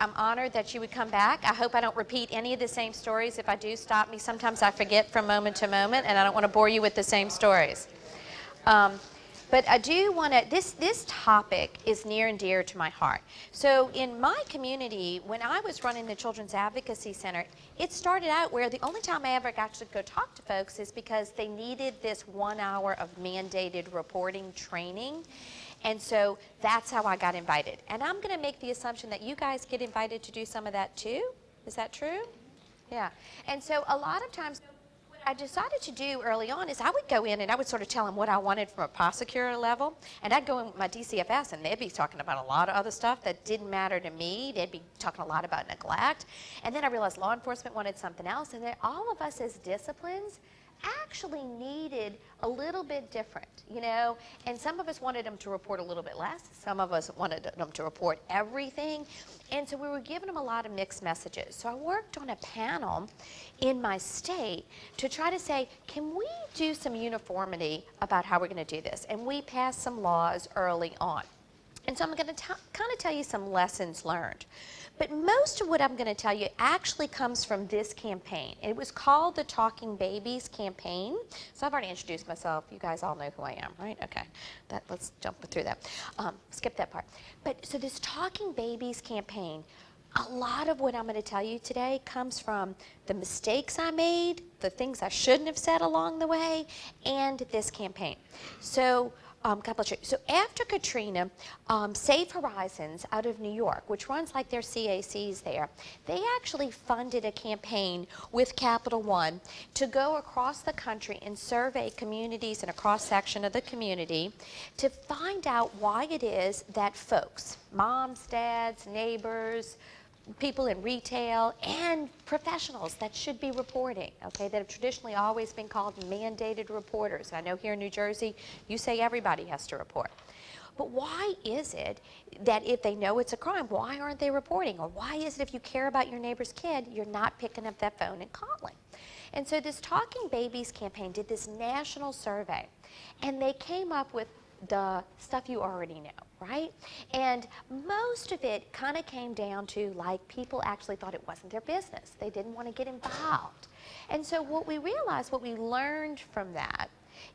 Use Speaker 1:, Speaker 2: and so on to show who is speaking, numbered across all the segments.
Speaker 1: I'm honored that you would come back. I hope I don't repeat any of the same stories. If I do, stop me. Sometimes I forget from moment to moment, and I don't want to bore you with the same stories. But I do want to, this topic is near and dear to my heart. So in my community, when I was running the Children's Advocacy Center, it started out where the only time I ever got to go talk to folks is because they needed this 1 hour of mandated reporting training. And so that's how I got invited. And I'm going to make the assumption that you guys get invited to do some of that too. Is that true? Yeah. And so a lot of times, what I decided to do early on is I would go in and I would sort of tell them what I wanted from a prosecutor level. And I'd go in with my DCFS and they'd be talking about a lot of other stuff that didn't matter to me. They'd be talking a lot about neglect. And then I realized law enforcement wanted something else. And then all of us as disciplines actually needed a little bit different, you know, and some of us wanted them to report a little bit less, some of us wanted them to report everything, and so we were giving them a lot of mixed messages. So I worked on a panel in my state to try to say, can we do some uniformity about how we're going to do this? And we passed some laws early on. And so I'm going to kind of tell you some lessons learned. But most of what I'm going to tell you actually comes from this campaign. It was called the Talking Babies campaign. So I've already introduced myself. You guys all know who I am, right? Okay. Let's jump through that. Skip that part. But so this Talking Babies campaign, a lot of what I'm going to tell you today comes from the mistakes I made, the things I shouldn't have said along the way, and this campaign. So so after Katrina, Safe Horizons out of New York, which runs like their CACs there, they actually funded a campaign with Capital One to go across the country and survey communities in a cross-section of the community to find out why it is that folks, moms, dads, neighbors, people in retail, and professionals that should be reporting, okay, that have traditionally always been called mandated reporters. I know here in New Jersey, you say everybody has to report. But why is it that if they know it's a crime, why aren't they reporting? Or why is it if you care about your neighbor's kid, you're not picking up that phone and calling? And so this Talking Babies campaign did this national survey, and they came up with the stuff you already know, right? And most of it kind of came down to like people actually thought it wasn't their business. They didn't want to get involved. And so what we realized, what we learned from that,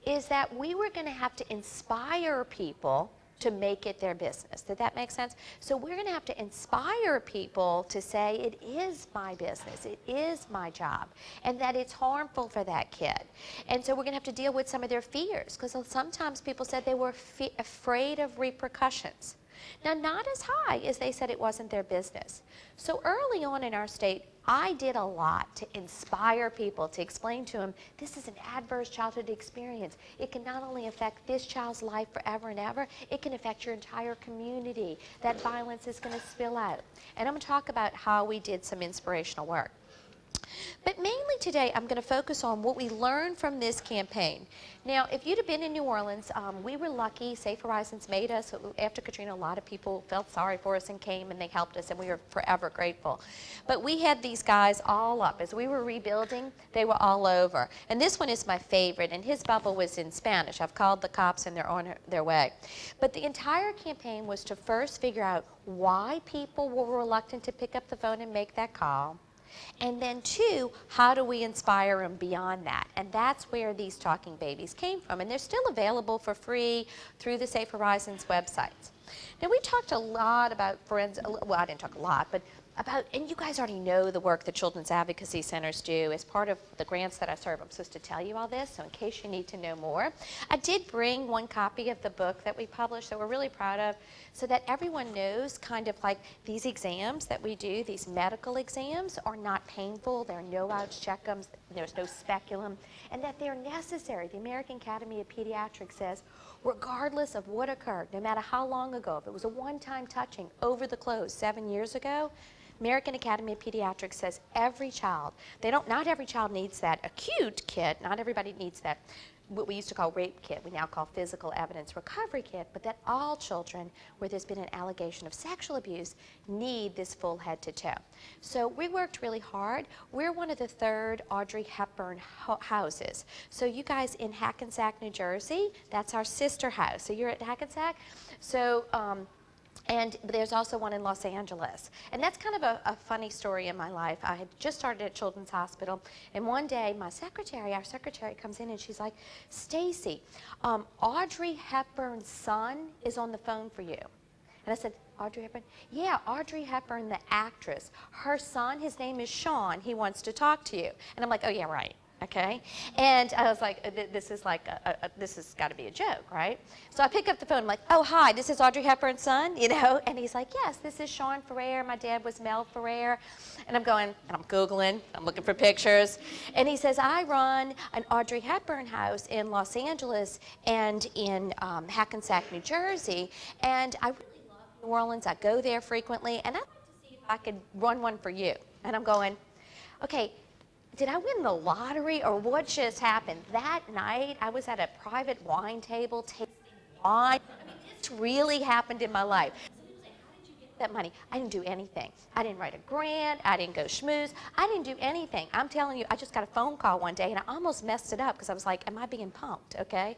Speaker 1: is that we were going to have to inspire people to make it their business. Did that make sense? So we're going to have to inspire people to say it is my business, it is my job, and that it's harmful for that kid. And so we're going to have to deal with some of their fears, because sometimes people said they were afraid of repercussions. Now, not as high as they said it wasn't their business. So early on in our state, I did a lot to inspire people, to explain to them, this is an adverse childhood experience. It can not only affect this child's life forever and ever, it can affect your entire community. That violence is going to spill out. And I'm going to talk about how we did some inspirational work. But mainly today, I'm going to focus on what we learned from this campaign. Now, if you'd have been in New Orleans, we were lucky. Safe Horizons made us. After Katrina, a lot of people felt sorry for us and came and they helped us, and we were forever grateful. But we had these guys all up. As we were rebuilding, they were all over. And this one is my favorite, and his bubble was in Spanish. I've called the cops and they're on their way. But the entire campaign was to first figure out why people were reluctant to pick up the phone and make that call. And then two, how do we inspire them beyond that? And that's where these Talking Babies came from. And they're still available for free through the Safe Horizons websites. Now, we talked a lot about forensic, well, I didn't talk a lot, but about, and you guys already know the work the Children's Advocacy Centers do as part of the grants that I serve. I'm supposed to tell you all this, so in case you need to know more. I did bring one copy of the book that we published that we're really proud of, so that everyone knows kind of like these exams that we do, these medical exams, are not painful. There are no ouch checkums, there's no speculum, and that they're necessary. The American Academy of Pediatrics says, regardless of what occurred, no matter how long ago, if it was a one-time touching over the clothes 7 years ago, American Academy of Pediatrics says every child, not every child needs that acute kit, not everybody needs that, what we used to call rape kit, we now call physical evidence recovery kit, but that all children where there's been an allegation of sexual abuse need this full head to toe. So we worked really hard. We're one of the 3rd Audrey Hepburn houses. So you guys in Hackensack, New Jersey, that's our sister house. So you're at Hackensack. So And there's also one in Los Angeles. And that's kind of a funny story in my life. I had just started at Children's Hospital, and one day our secretary comes in and she's like, Stacie, Audrey Hepburn's son is on the phone for you. And I said, Audrey Hepburn? Yeah, Audrey Hepburn, the actress. Her son, his name is Sean. He wants to talk to you. And I'm like, oh, yeah, right. Okay, and I was like, this is like, this has got to be a joke, right? So I pick up the phone, I'm like, oh, hi, this is Audrey Hepburn's son, you know? And he's like, yes, this is Sean Ferrer. My dad was Mel Ferrer. And I'm going, and I'm Googling, I'm looking for pictures. And he says, I run an Audrey Hepburn house in Los Angeles and in Hackensack, New Jersey. And I really love New Orleans. I go there frequently. And I'd like to see if I could run one for you. And I'm going, okay, did I win the lottery or what just happened? That night, I was at a private wine table tasting wine. I mean, this really happened in my life. Somebody was like, how did you get that money? I didn't do anything. I didn't write a grant. I didn't go schmooze. I didn't do anything. I'm telling you, I just got a phone call one day, and I almost messed it up because I was like, am I being punked, okay?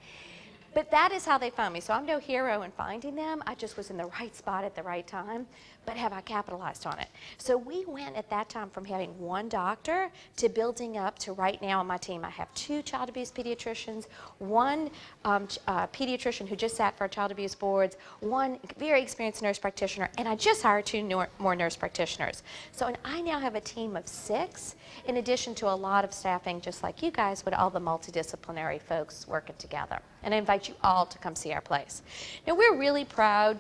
Speaker 1: But that is how they found me. So I'm no hero in finding them. I just was in the right spot at the right time. But have I capitalized on it? So we went at that time from having one doctor to building up to right now on my team. I have 2 child abuse pediatricians, 1 pediatrician who just sat for our child abuse boards, 1 very experienced nurse practitioner, and I just hired 2 more nurse practitioners. So and I now have a team of 6, in addition to a lot of staffing, just like you guys, with all the multidisciplinary folks working together. And I invite you all to come see our place. Now, we're really proud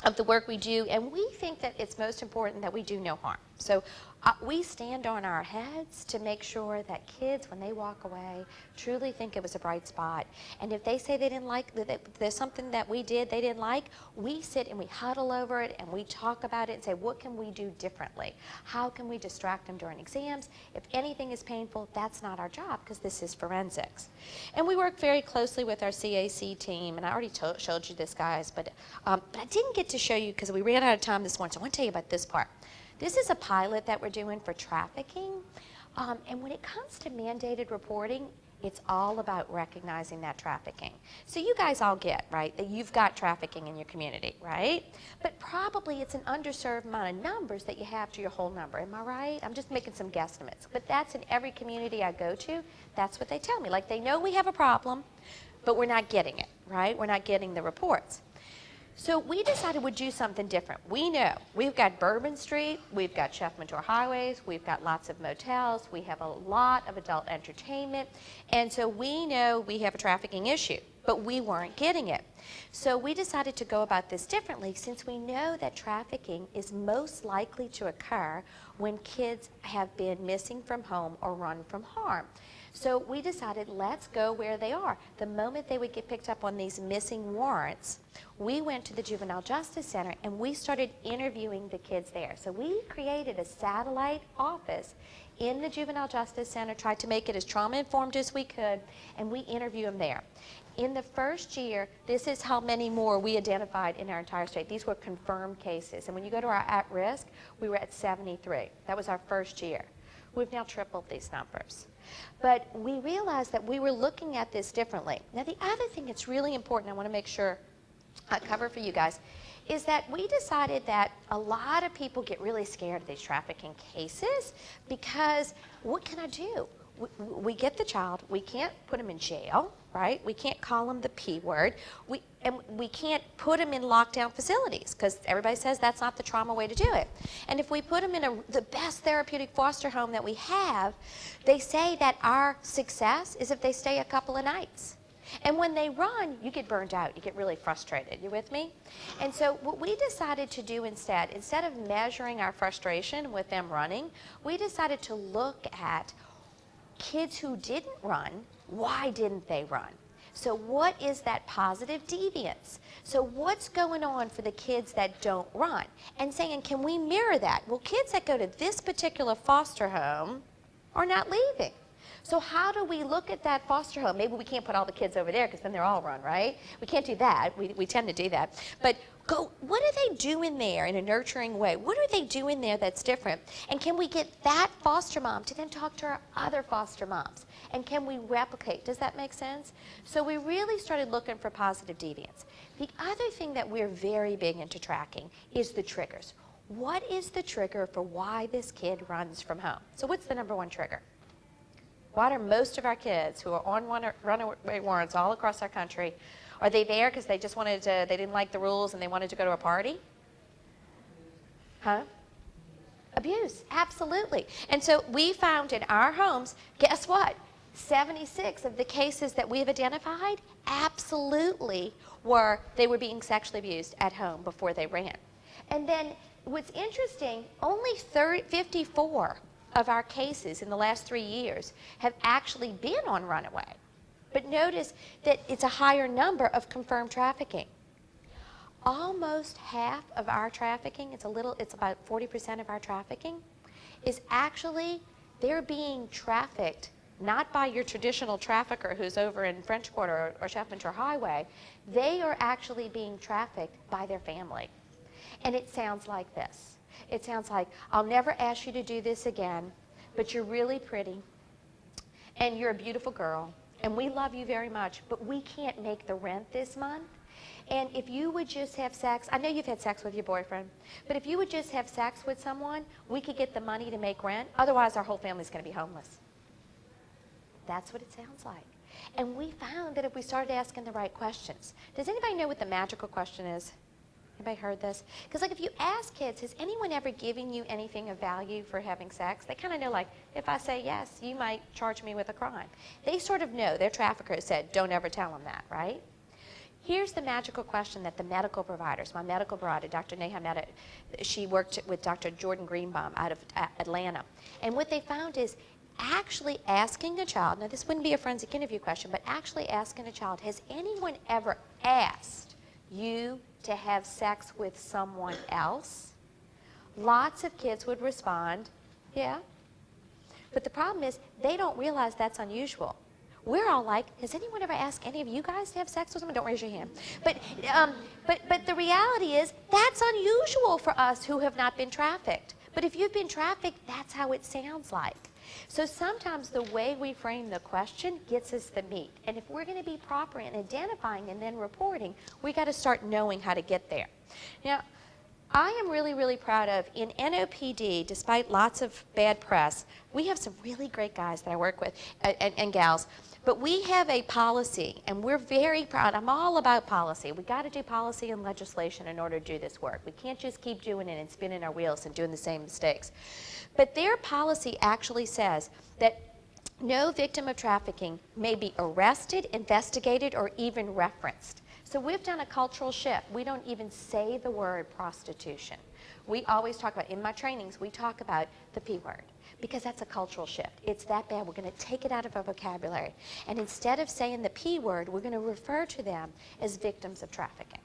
Speaker 1: of the work we do, and we think that it's most important that we do no harm. So we stand on our heads to make sure that kids, when they walk away, truly think it was a bright spot. And if they say they didn't like, that there's something that we did they didn't like, we sit and we huddle over it and we talk about it and say, what can we do differently? How can we distract them during exams? If anything is painful, that's not our job, because this is forensics. And we work very closely with our CAC team, and I already showed you this, guys, but I didn't get to show you because we ran out of time this morning, so I want to tell you about this part. This is a pilot that we're doing for trafficking, and when it comes to mandated reporting, it's all about recognizing that trafficking. So you guys all get, right, that you've got trafficking in your community, right? But probably it's an underserved amount of numbers that you have to your whole number. Am I right? I'm just making some guesstimates. But that's in every community I go to. That's what they tell me. Like, they know we have a problem, but we're not getting it, right? We're not getting the reports. So we decided we'd do something different. We know we've got Bourbon Street, we've got Chef Mentor highways, we've got lots of motels, we have a lot of adult entertainment, and so we know we have a trafficking issue, but we weren't getting it. So we decided to go about this differently, since we know that trafficking is most likely to occur when kids have been missing from home or run from harm. So we decided, let's go where they are. The moment they would get picked up on these missing warrants, we went to the Juvenile Justice Center and we started interviewing the kids there. So we created a satellite office in the Juvenile Justice Center, tried to make it as trauma-informed as we could, and we interview them there. In the first year, this is how many more we identified in our entire state. These were confirmed cases. And when you go to our at-risk, we were at 73. That was our first year. We've now tripled these numbers. But we realized that we were looking at this differently. Now, the other thing that's really important, I want to make sure I cover for you guys, is that we decided that a lot of people get really scared of these trafficking cases because what can I do? We get the child, we can't put him in jail, right? We can't call him the P word. And we can't put him in lockdown facilities because everybody says that's not the trauma way to do it. And if we put him in the best therapeutic foster home that we have, they say that our success is if they stay a couple of nights. And when they run, you get burned out. You get really frustrated. You with me? And so what we decided to do instead of measuring our frustration with them running, we decided to look at kids who didn't run. Why didn't they run? So what is that positive deviance? So what's going on for the kids that don't run? And saying, can we mirror that? Well, kids that go to this particular foster home are not leaving. So how do we look at that foster home? Maybe we can't put all the kids over there because then they're all run, right? We can't do that. We tend to do that. But Go, what are they doing there in a nurturing way? What are they doing there that's different? And can we get that foster mom to then talk to our other foster moms? And can we replicate? Does that make sense? So we really started looking for positive deviance. The other thing that we're very big into tracking is the triggers. What is the trigger for why this kid runs from home? So what's the number one trigger? Why are most of our kids who are on runaway warrants all across our country, are they there because they just wanted to, they didn't like the rules and they wanted to go to a party? Huh? Abuse, absolutely. And so we found in our homes, guess what? 76 of the cases that we've identified absolutely were, they were being sexually abused at home before they ran. And then what's interesting, only 54 of our cases in the last 3 years have actually been on runaway. But notice that it's a higher number of confirmed trafficking. Almost half of our trafficking, it's about 40% of our trafficking, is actually, they're being trafficked not by your traditional trafficker who's over in French Quarter or Sheffield Highway. They are actually being trafficked by their family. And it sounds like this. It sounds like, I'll never ask you to do this again, but you're really pretty, and you're a beautiful girl, and we love you very much, but we can't make the rent this month. And if you would just have sex, I know you've had sex with your boyfriend, but if you would just have sex with someone, we could get the money to make rent. Otherwise, our whole family's going to be homeless. That's what it sounds like. And we found that if we started asking the right questions. Does anybody know what the magical question is? Anybody heard this? Because like if you ask kids, has anyone ever given you anything of value for having sex? They kind of know, like, if I say yes, you might charge me with a crime. They sort of know. Their trafficker said, don't ever tell them that, right? Here's the magical question that the medical providers, my medical provider, Dr. Neha Mehta, she worked with Dr. Jordan Greenbaum out of Atlanta. And what they found is actually asking a child, now this wouldn't be a forensic interview question, but actually asking a child, has anyone ever asked you to have sex with someone else? Lots of kids would respond, yeah. But the problem is they don't realize that's unusual. We're all like, has anyone ever asked any of you guys to have sex with someone? Don't raise your hand. But the reality is that's unusual for us who have not been trafficked. But if you've been trafficked, that's how it sounds like. So sometimes the way we frame the question gets us the meat. And if we're going to be proper in identifying and then reporting, we got to start knowing how to get there. Now, I am really, really proud of, in NOPD, despite lots of bad press, we have some really great guys that I work with, and gals. But we have a policy, and we're very proud. I'm all about policy. We got to do policy and legislation in order to do this work. We can't just keep doing it and spinning our wheels and doing the same mistakes. But their policy actually says that no victim of trafficking may be arrested, investigated, or even referenced. So we've done a cultural shift. We don't even say the word prostitution. We always talk about, in my trainings, we talk about the P word, because that's a cultural shift. It's that bad. We're going to take it out of our vocabulary. And instead of saying the P word, we're going to refer to them as victims of trafficking.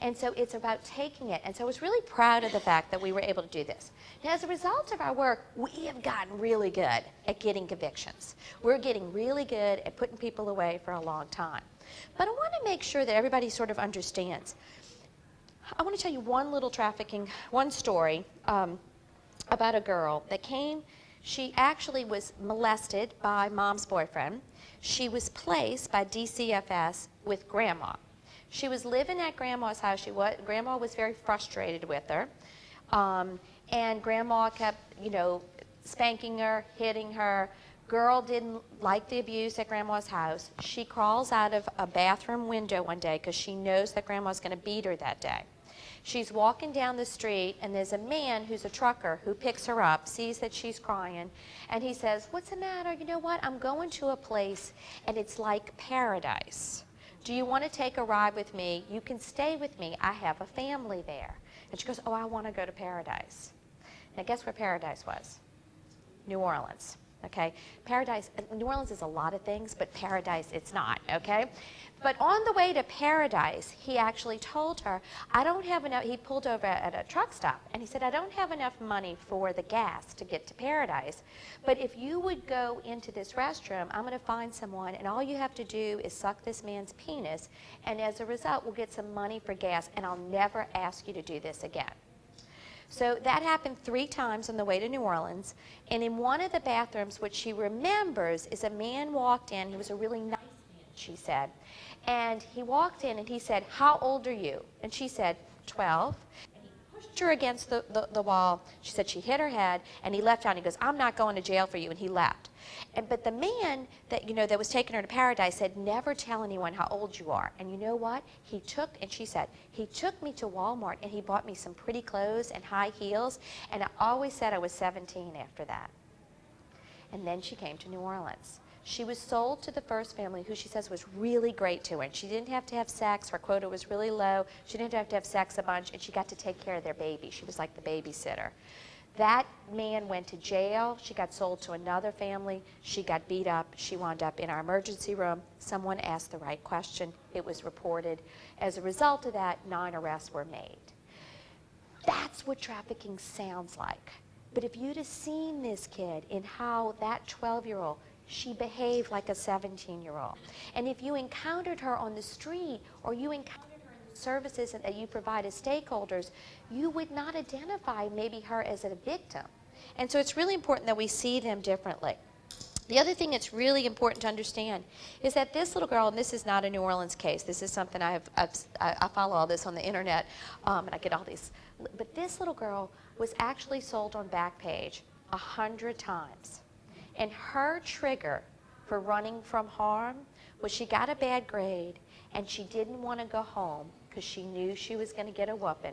Speaker 1: And so it's about taking it. And so I was really proud of the fact that we were able to do this. Now, as a result of our work, we have gotten really good at getting convictions. We're getting really good at putting people away for a long time. But I want to make sure that everybody sort of understands. I want to tell you one story about a girl that came. She actually was molested by mom's boyfriend. She was placed by DCFS with grandma. She was living at grandma's house. Grandma was very frustrated with her. And grandma kept, spanking her, hitting her. Girl didn't like the abuse at grandma's house. She crawls out of a bathroom window one day because she knows that grandma's going to beat her that day. She's walking down the street, and there's a man who's a trucker who picks her up, sees that she's crying, and he says, "What's the matter? You know what? I'm going to a place, and it's like paradise. Do you want to take a ride with me? You can stay with me. I have a family there." And she goes, "Oh, I want to go to paradise." Now, guess where paradise was? New Orleans. okay? Paradise, New Orleans is a lot of things, but paradise it's not, okay? But on the way to paradise, he actually told her, I don't have enough, he pulled over at a truck stop, and he said, I don't have enough money for the gas to get to paradise, but if you would go into this restroom, I'm going to find someone, and all you have to do is suck this man's penis, and as a result, we'll get some money for gas, and I'll never ask you to do this again. So that happened 3 times on the way to New Orleans, and in one of the bathrooms, which she remembers, is a man walked in. He was a really nice man, she said, and he walked in and he said, how old are you? And she said, 12. And he pushed her against the wall. She said she hit her head, and he left out, and he goes, I'm not going to jail for you, and he left. But the man that, that was taking her to paradise said, never tell anyone how old you are. And you know what? He took, and she said, he took me to Walmart, and he bought me some pretty clothes and high heels, and I always said I was 17 after that. And then she came to New Orleans. She was sold to the first family, who she says was really great to her. And she didn't have to have sex. Her quota was really low. She didn't have to have sex a bunch, and she got to take care of their baby. She was like the babysitter. That man went to jail. She got sold to another family. She got beat up. She wound up in our emergency room. Someone asked the right question. It was reported. As a result of that, 9 arrests were made. That's what trafficking sounds like. But if you'd have seen this kid in how that 12-year-old, she behaved like a 17-year-old. And if you encountered her on the street, or you encountered her in the services that you provide as stakeholders, you would not identify maybe her as a victim. And so it's really important that we see them differently. The other thing that's really important to understand is that this little girl, and this is not a New Orleans case, this is something I follow all this on the internet, and I get all these, but this little girl was actually sold on Backpage 100 times. And her trigger for running from harm was she got a bad grade, and she didn't want to go home because she knew she was going to get a whooping.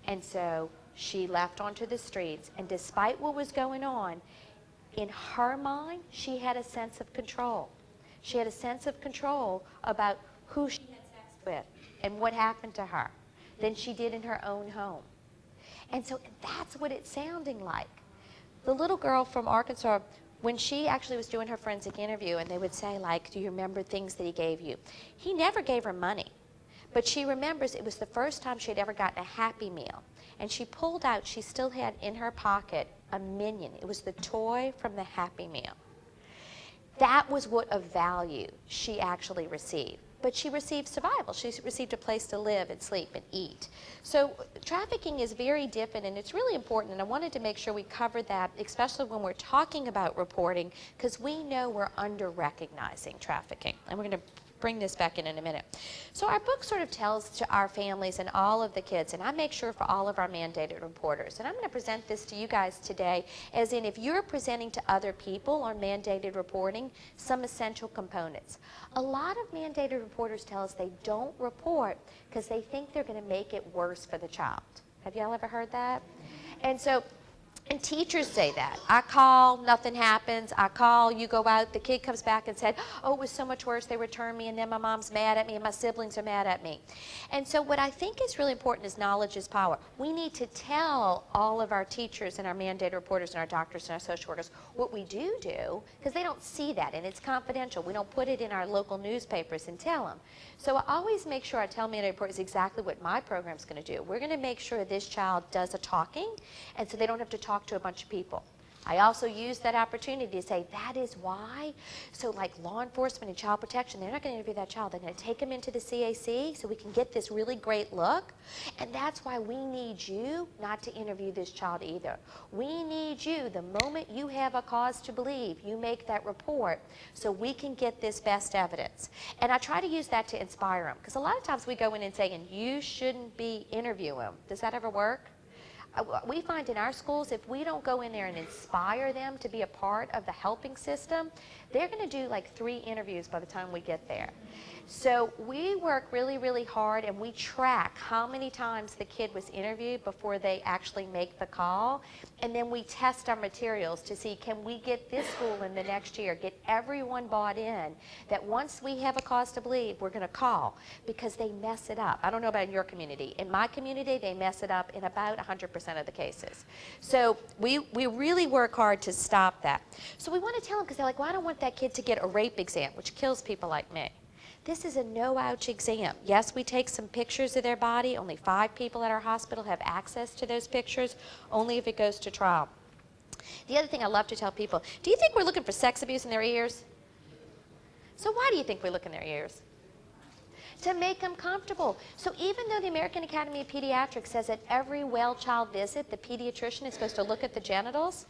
Speaker 1: And so she left onto the streets, and despite what was going on, in her mind, she had a sense of control. She had a sense of control about who she had sex with and what happened to her than she did in her own home. And so that's what it's sounding like. The little girl from Arkansas, when she actually was doing her forensic interview, and they would say, like, do you remember things that he gave you? He never gave her money. But she remembers it was the first time she had ever gotten a Happy Meal. And she pulled out, she still had in her pocket a Minion. It was the toy from the Happy Meal. That was what of value she actually received. But she received survival. She received a place to live and sleep and eat. So trafficking is very different, and it's really important, and I wanted to make sure we covered that, especially when we're talking about reporting, because we know we're under-recognizing trafficking. And we're going to bring this back in a minute. So our book sort of tells to our families and all of the kids, and I make sure for all of our mandated reporters, and I'm going to present this to you guys today, as in if you're presenting to other people on mandated reporting, some essential components. A lot of mandated reporters tell us they don't report because they think they're going to make it worse for the child. Have y'all ever heard that? And so, and teachers say that. I call, nothing happens. I call, you go out, the kid comes back and said, oh, it was so much worse, they returned me, and then my mom's mad at me, and my siblings are mad at me. And so what I think is really important is knowledge is power. We need to tell all of our teachers and our mandated reporters and our doctors and our social workers what we do, because they don't see that, and it's confidential. We don't put it in our local newspapers and tell them. So I always make sure I tell mandated reporters exactly what my program's going to do. We're going to make sure this child does a talking, and so they don't have to talk to a bunch of people. I also use that opportunity to say that is why. So like law enforcement and child protection, they're not going to interview that child. They're going to take them into the CAC so we can get this really great look. And that's why we need you not to interview this child either. We need you, the moment you have a cause to believe, you make that report so we can get this best evidence. And I try to use that to inspire them, because a lot of times we go in and say, and you shouldn't be interviewing them. Does that ever work? We find in our schools, if we don't go in there and inspire them to be a part of the helping system, they're going to do like 3 interviews by the time we get there. So we work really, really hard, and we track how many times the kid was interviewed before they actually make the call. And then we test our materials to see, can we get this school in the next year, get everyone bought in, that once we have a cause to believe, we're going to call, because they mess it up. I don't know about in your community. In my community, they mess it up in about 100% 90% of the cases. So we really work hard to stop that. So we want to tell them, because they're like, well, I don't want that kid to get a rape exam, which kills people like me. This is a no-ouch exam. Yes, we take some pictures of their body. Only 5 people at our hospital have access to those pictures, only if it goes to trial. The other thing I love to tell people, do you think we're looking for sex abuse in their ears? So why do you think we look in their ears? To make them comfortable. So even though the American Academy of Pediatrics says at every well child visit, the pediatrician is supposed to look at the genitals,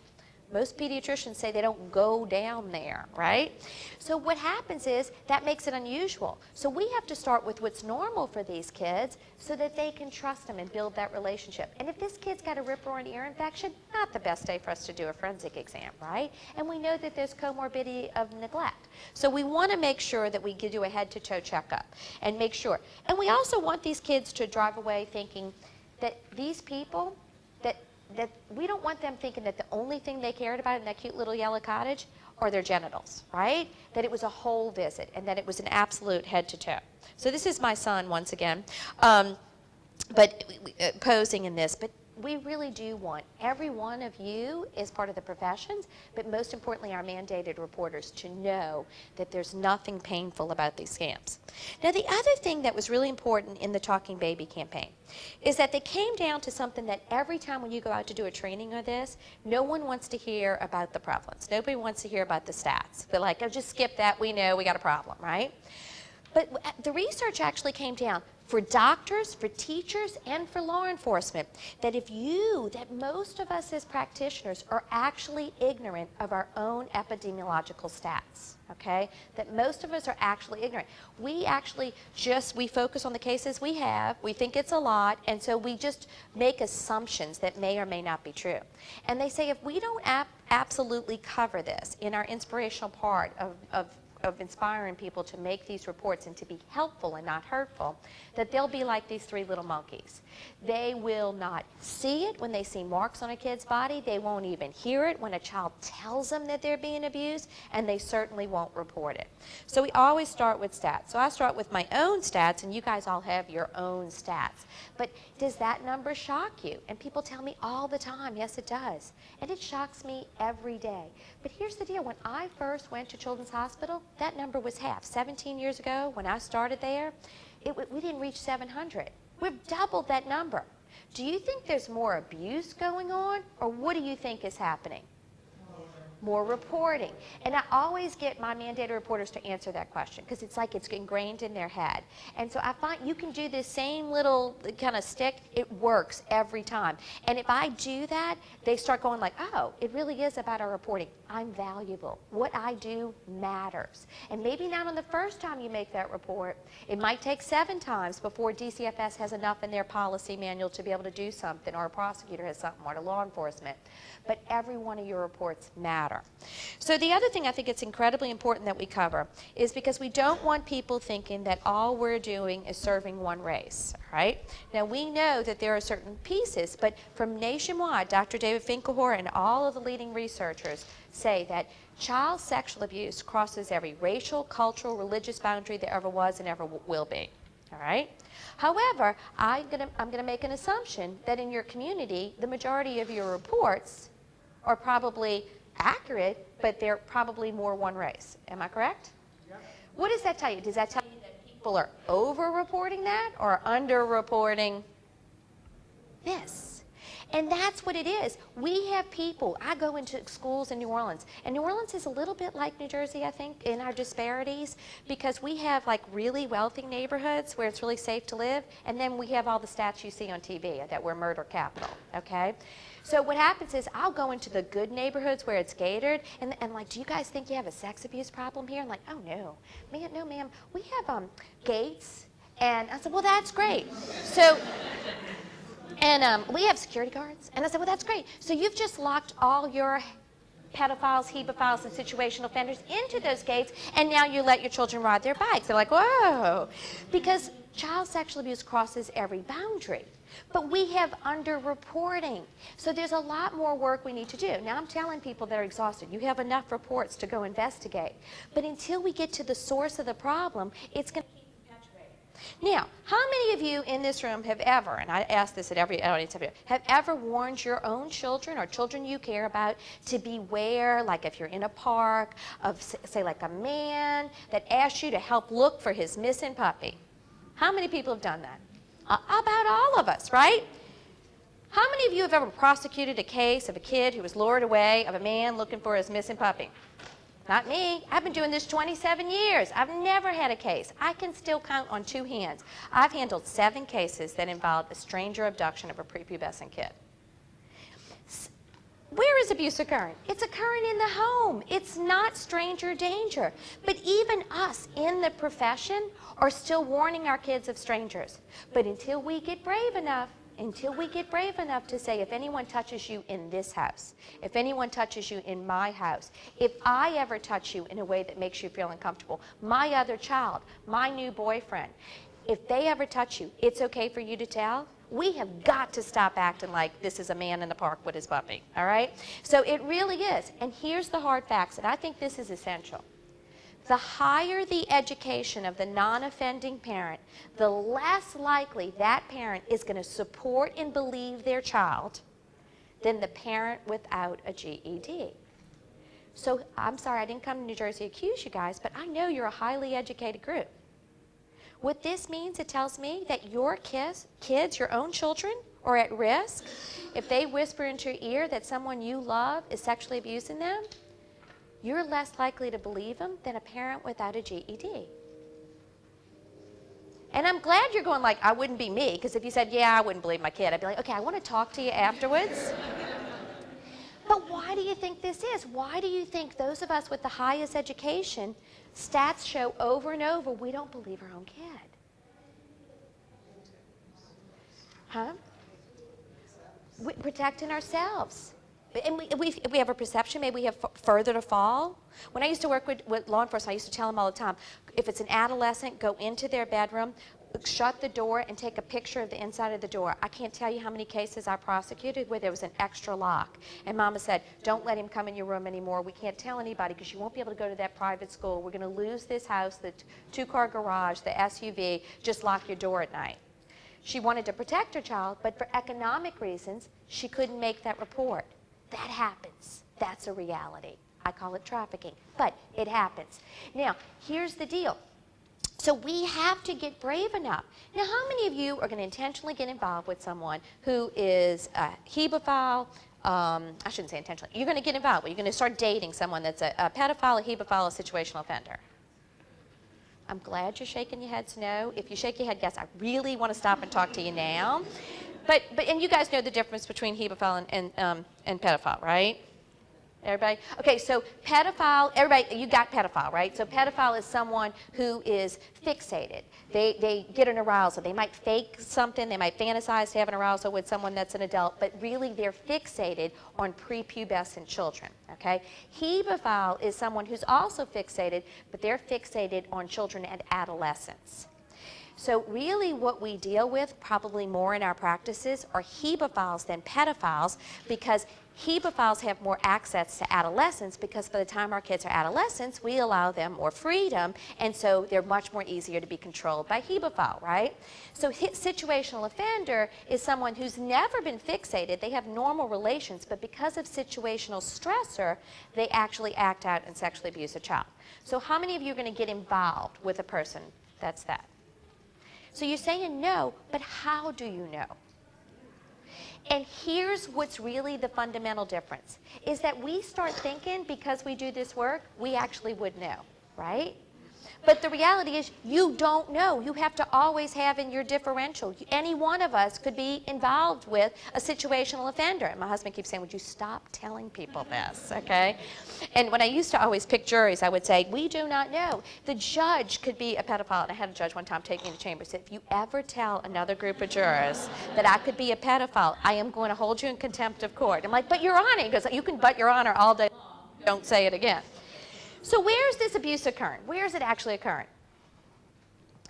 Speaker 1: most pediatricians say they don't go down there, right? So what happens is that makes it unusual. So we have to start with what's normal for these kids so that they can trust them and build that relationship. And if this kid's got a rip roaring ear infection, not the best day for us to do a forensic exam, right? And we know that there's comorbidity of neglect. So we want to make sure that we do a head-to-toe checkup and make sure. And we also want these kids to drive away thinking that these people, that we don't want them thinking that the only thing they cared about in that cute little yellow cottage are their genitals, right? That it was a whole visit and that it was an absolute head to toe. So this is my son once again, posing in this. But we really do want every one of you as part of the professions, but most importantly our mandated reporters, to know that there's nothing painful about these scams. Now the other thing that was really important in the Talking Baby campaign is that they came down to something that every time when you go out to do a training of this, no one wants to hear about the prevalence. Nobody wants to hear about the stats. They're like, oh, just skip that, we know we got a problem, right? But the research actually came down for doctors, for teachers, and for law enforcement, that most of us as practitioners are actually ignorant of our own epidemiological stats, okay? That most of us are actually ignorant. We actually we focus on the cases we have, we think it's a lot, and so we just make assumptions that may or may not be true. And they say if we don't absolutely cover this in our inspirational part of inspiring people to make these reports and to be helpful and not hurtful, that they'll be like these 3 little monkeys. They will not see it when they see marks on a kid's body. They won't even hear it when a child tells them that they're being abused, and they certainly won't report it. So we always start with stats. So I start with my own stats, and you guys all have your own stats. But does that number shock you? And people tell me all the time, yes, it does. And it shocks me every day. But here's the deal. When I first went to Children's Hospital, that number was half. 17 years ago, when I started there, we didn't reach 700. We've doubled that number. Do you think there's more abuse going on, or what do you think is happening? More reporting. And I always get my mandated reporters to answer that question, because it's like it's ingrained in their head. And so I find you can do this same little kind of stick, it works every time. And if I do that, they start going like, oh, it really is about our reporting. I'm valuable. What I do matters. And maybe not on the first time you make that report. It might take 7 times before DCFS has enough in their policy manual to be able to do something, or a prosecutor has something, or to law enforcement. But every one of your reports matter. So the other thing I think it's incredibly important that we cover is because we don't want people thinking that all we're doing is serving one race, right? Now we know that there are certain pieces, but from nationwide, Dr. David Finkelhor and all of the leading researchers say that child sexual abuse crosses every racial, cultural, religious boundary there ever was and ever will be, all right? However, I'm gonna make an assumption that in your community, the majority of your reports are probably accurate, but they're probably more one race. Am I correct? Yeah. What does that tell you? Does that tell you that people are over-reporting that or under-reporting this? And that's what it is. We have people, I go into schools in New Orleans, and New Orleans is a little bit like New Jersey, I think, in our disparities, because we have like really wealthy neighborhoods where it's really safe to live, and then we have all the stats you see on TV that we're murder capital, okay? So what happens is I'll go into the good neighborhoods where it's gated, and like, do you guys think you have a sex abuse problem here? I'm like, oh no, ma'am, we have gates. And I said, well, that's great. So, and we have security guards. And I said, well, that's great. So you've just locked all your pedophiles, hebophiles, and situational offenders into those gates, and now you let your children ride their bikes. They're like, whoa. Because child sexual abuse crosses every boundary. But we have underreporting. So there's a lot more work we need to do. Now I'm telling people that are exhausted, you have enough reports to go investigate. But until we get to the source of the problem, it's going to keep perpetuating. Now, how many of you in this room have ever, and I ask this at every audience, have ever warned your own children or children you care about to beware, like if you're in a park, of, say, like a man that asks you to help look for his missing puppy? How many people have done that? About all of us, right? How many of you have ever prosecuted a case of a kid who was lured away of a man looking for his missing puppy? Not me. I've been doing this 27 years. I've never had a case. I can still count on 2 hands. I've handled 7 cases that involved a stranger abduction of a prepubescent kid. Where is abuse occurring? It's occurring in the home. It's not stranger danger. But even us in the profession are still warning our kids of strangers. But until we get brave enough to say, if anyone touches you in this house, if anyone touches you in my house, if I ever touch you in a way that makes you feel uncomfortable, my other child, my new boyfriend, if they ever touch you, it's okay for you to tell. We have got to stop acting like this is a man in the park with his puppy, all right? So it really is. And here's the hard facts, and I think this is essential. The higher the education of the non-offending parent, the less likely that parent is going to support and believe their child than the parent without a GED. So I'm sorry, I didn't come to New Jersey to accuse you guys, but I know you're a highly educated group. What this means, it tells me that your kids, your own children, are at risk if they whisper into your ear that someone you love is sexually abusing them. You're less likely to believe them than a parent without a GED. And I'm glad you're going like, I wouldn't be me, because if you said, yeah, I wouldn't believe my kid, I'd be like, okay, I want to talk to you afterwards. But why do you think this is? Why do you think those of us with the highest education, stats show over and over, we don't believe our own kid? Huh? We're protecting ourselves. And we have a perception, maybe we have further to fall. When I used to work with law enforcement, I used to tell them all the time, if it's an adolescent, go into their bedroom, shut the door, and take a picture of the inside of the door. I can't tell you how many cases I prosecuted where there was an extra lock. And Mama said, don't let him come in your room anymore. We can't tell anybody because you won't be able to go to that private school. We're going to lose this house, the 2-car garage, the SUV. Just lock your door at night. She wanted to protect her child, but for economic reasons, she couldn't make that report. That happens. That's a reality. I call it trafficking, but it happens. Now, here's the deal. So we have to get brave enough. Now, how many of you are going to intentionally get involved with someone who is a hebephile? I shouldn't say intentionally. You're going to get involved. You're going to start dating someone that's a pedophile, a hebephile, a situational offender. I'm glad you're shaking your heads no. If you shake your head yes, I really want to stop and talk to you now. But and you guys know the difference between hebephile and pedophile, right? Everybody? Okay, so pedophile, everybody, you got pedophile, right? So pedophile is someone who is fixated. They get an arousal. They might fake something. They might fantasize to have an arousal with someone that's an adult, but really they're fixated on prepubescent children, okay? Hebephile is someone who's also fixated, but they're fixated on children and adolescents. So really what we deal with, probably more in our practices, are hebephiles than pedophiles, because hebephiles have more access to adolescents, because by the time our kids are adolescents, we allow them more freedom, and so they're much more easier to be controlled by hebephile, right? So situational offender is someone who's never been fixated. They have normal relations, but because of situational stressor, they actually act out and sexually abuse a child. So how many of you are going to get involved with a person that's that? So you're saying no, but how do you know? And here's what's really the fundamental difference, is that we start thinking because we do this work, we actually would know, right? But the reality is you don't know. You have to always have in your differential. Any one of us could be involved with a situational offender. And my husband keeps saying, would you stop telling people this, okay? And when I used to always pick juries, I would say, we do not know. The judge could be a pedophile. And I had a judge one time take me to chamber and said, if you ever tell another group of jurors that I could be a pedophile, I am going to hold you in contempt of court. I'm like, but Your Honor. He goes, you can but Your Honor all day long. Don't say it again. So where is this abuse occurring? Where is it actually occurring?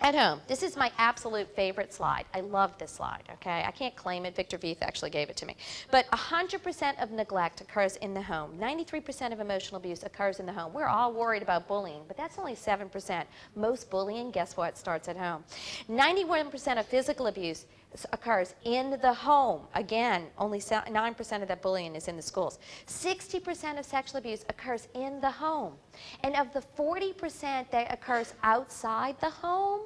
Speaker 1: At home, this is my absolute favorite slide. I love this slide, okay? I can't claim it. Victor Vieth actually gave it to me. But 100% of neglect occurs in the home. 93% of emotional abuse occurs in the home. We're all worried about bullying, but that's only 7%. Most bullying, guess what, starts at home. 91% of physical abuse occurs in the home. Again, only 9% of that bullying is in the schools. 60% of sexual abuse occurs in the home. And of the 40% that occurs outside the home,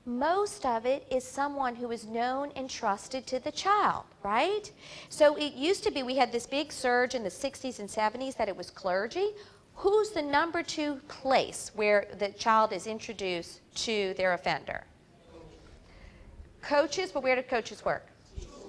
Speaker 1: most of it is someone who is known and trusted to the child, right? So it used to be, we had this big surge in the 60s and 70s that it was clergy. Who's the number 2 place where the child is introduced to their offender? Coaches, but where do coaches work?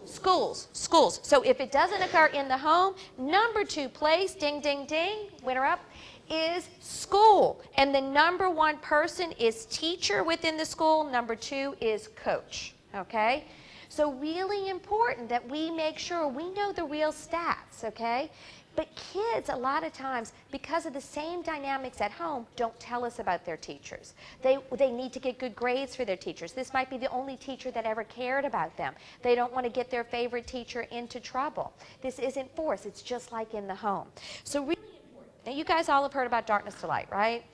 Speaker 1: Schools. Schools. So if it doesn't occur in the home, number 2 place, ding, ding, ding, winner up, is school. And the number 1 person is teacher within the school. Number 2 is coach. Okay? So really important that we make sure we know the real stats. Okay? But kids, a lot of times, because of the same dynamics at home, don't tell us about their teachers. They need to get good grades for their teachers. This might be the only teacher that ever cared about them. They don't want to get their favorite teacher into trouble. This isn't force. It's just like in the home. So really important. Now, you guys all have heard about darkness to light, right?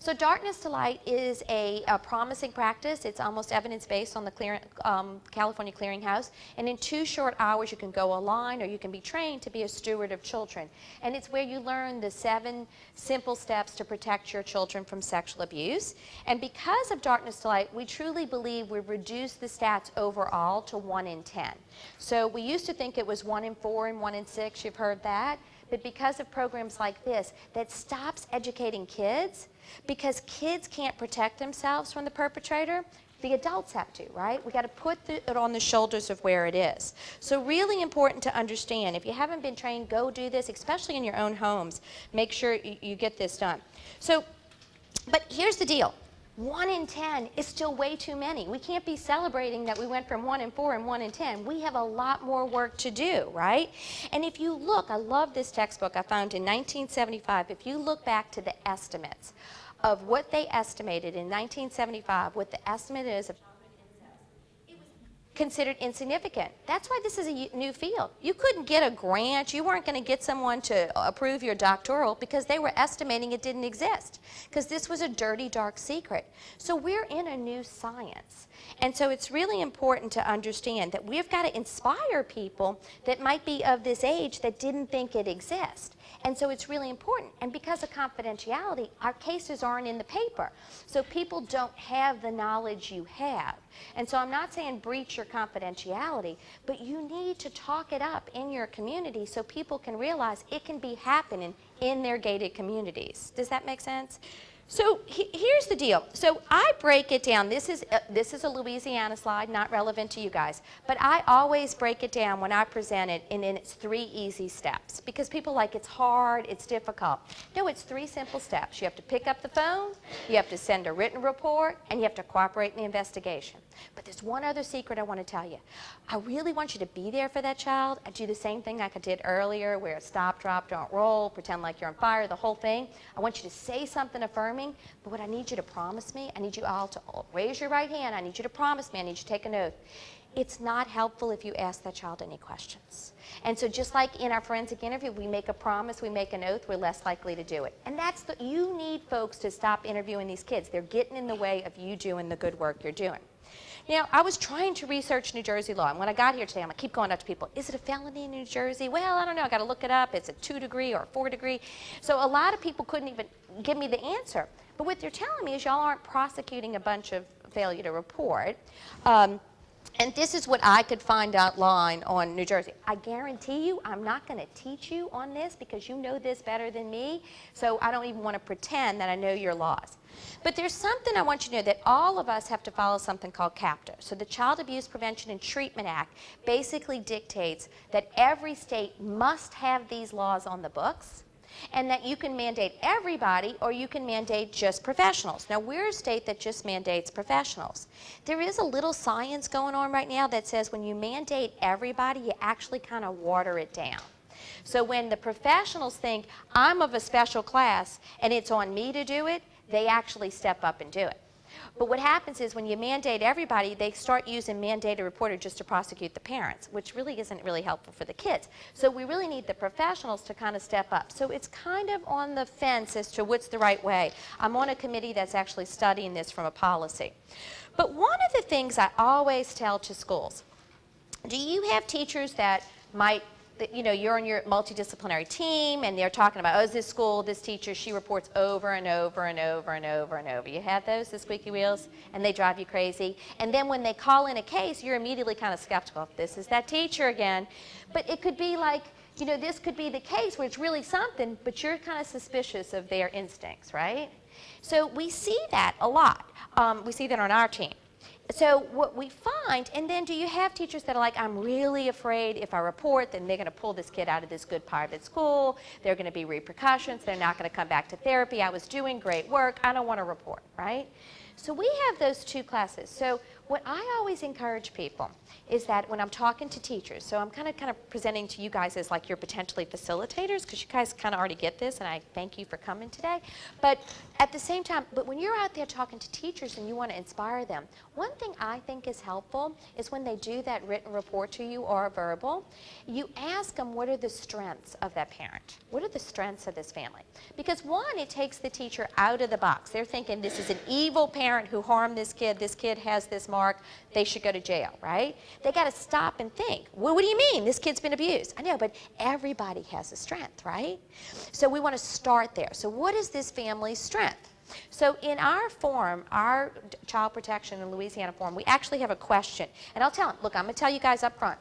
Speaker 1: So darkness to light is a promising practice. It's almost evidence-based on the California Clearinghouse. And in 2 short hours, you can go online or you can be trained to be a steward of children. And it's where you learn the 7 simple steps to protect your children from sexual abuse. And because of darkness to light, we truly believe we've reduced the stats overall to 1 in 10. So we used to think it was 1 in 4 and 1 in 6. You've heard that. But because of programs like this, that stops educating kids, because kids can't protect themselves from the perpetrator, the adults have to, right? We got to put it on the shoulders of where it is. So really important to understand. If you haven't been trained, go do this, especially in your own homes. Make sure you get this done. So, but here's the deal. 1 in 10 is still way too many. We can't be celebrating that we went from 1 in 4 and 1 in 10. We have a lot more work to do, right? And if you look, I love this textbook I found in 1975. If you look back to the estimates of what they estimated in 1975, what the estimate is of considered insignificant. That's why this is a new field. You couldn't get a grant. You weren't going to get someone to approve your doctoral because they were estimating it didn't exist, because this was a dirty, dark secret. So we're in a new science. And so it's really important to understand that we've got to inspire people that might be of this age that didn't think it exists. And so it's really important. And because of confidentiality, our cases aren't in the paper. So people don't have the knowledge you have. And so I'm not saying breach your confidentiality, but you need to talk it up in your community so people can realize it can be happening in their gated communities. Does that make sense? So here's the deal. So I break it down. This is a Louisiana slide, not relevant to you guys. But I always break it down when I present it in its 3 easy steps. Because people like it's hard, it's difficult. No, it's 3 simple steps. You have to pick up the phone, you have to send a written report, and you have to cooperate in the investigation. But there's one other secret I want to tell you. I really want you to be there for that child. I do the same thing like I did earlier, where stop, drop, don't roll, pretend like you're on fire, the whole thing. I want you to say something affirming, but what I need you to promise me, I need you all to raise your right hand. I need you to promise me. I need you to take an oath. It's not helpful if you ask that child any questions. And so just like in our forensic interview, we make a promise, we make an oath, we're less likely to do it. And that's you need folks to stop interviewing these kids. They're getting in the way of you doing the good work you're doing. Now, I was trying to research New Jersey law, and when I got here today, I keep going up to people, is it a felony in New Jersey? Well, I don't know, I got to look it up. It's a 2-degree or a 4-degree. So a lot of people couldn't even give me the answer. But what they're telling me is y'all aren't prosecuting a bunch of failure to report. And this is what I could find online on New Jersey. I guarantee you I'm not going to teach you on this because you know this better than me, so I don't even want to pretend that I know your laws. But there's something I want you to know, that all of us have to follow something called CAPTA. So the Child Abuse Prevention and Treatment Act basically dictates that every state must have these laws on the books, and that you can mandate everybody or you can mandate just professionals. Now, we're a state that just mandates professionals. There is a little science going on right now that says when you mandate everybody, you actually kind of water it down. So when the professionals think, I'm of a special class and it's on me to do it, they actually step up and do it. But what happens is when you mandate everybody, they start using mandated reporter just to prosecute the parents, which really isn't really helpful for the kids. So we really need the professionals to kind of step up. So it's kind of on the fence as to what's the right way. I'm on a committee that's actually studying this from a policy. But one of the things I always tell to schools, do you have teachers that might, you know, you're on your multidisciplinary team and they're talking about, oh, this school, this teacher, she reports over and over and over and over and over. You have those, the squeaky wheels, and they drive you crazy. And then when they call in a case, you're immediately kind of skeptical. This is that teacher again. But it could be like, you know, this could be the case where it's really something, but you're kind of suspicious of their instincts, right? So we see that a lot. We see that on our team. So what we find, and then do you have teachers that are like, I'm really afraid if I report, then they're going to pull this kid out of this good private school, there are going to be repercussions, they're not going to come back to therapy, I was doing great work, I don't want to report, right? So we have those two classes. So what I always encourage people is that when I'm talking to teachers, so I'm kind of presenting to you guys as like your potentially facilitators, because you guys kind of already get this, and I thank you for coming today. But at the same time, but when you're out there talking to teachers and you want to inspire them, one thing I think is helpful is when they do that written report to you or verbal, you ask them what are the strengths of that parent? What are the strengths of this family? Because one, it takes the teacher out of the box. They're thinking this is an evil parent who harmed this kid has this mark, they should go to jail, right? They got to stop and think, well, what do you mean? This kid's been abused. I know, but everybody has a strength, right? So we want to start there. So what is this family's strength? So in our form, our child protection in Louisiana form, we actually have a question. And I'll tell them, look, I'm going to tell you guys up front.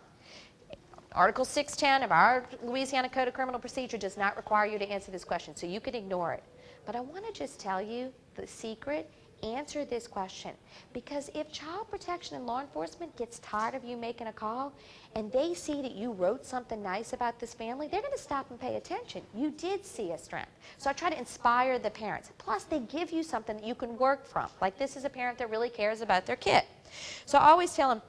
Speaker 1: Article 610 of our Louisiana Code of Criminal Procedure does not require you to answer this question, so you can ignore it. But I want to just tell you the secret. Answer this question, because if child protection and law enforcement gets tired of you making a call and they see that you wrote something nice about this family, they're going to stop and pay attention. You did see a strength. So I try to inspire the parents. Plus, they give you something that you can work from. Like, this is a parent that really cares about their kid. So I always tell them,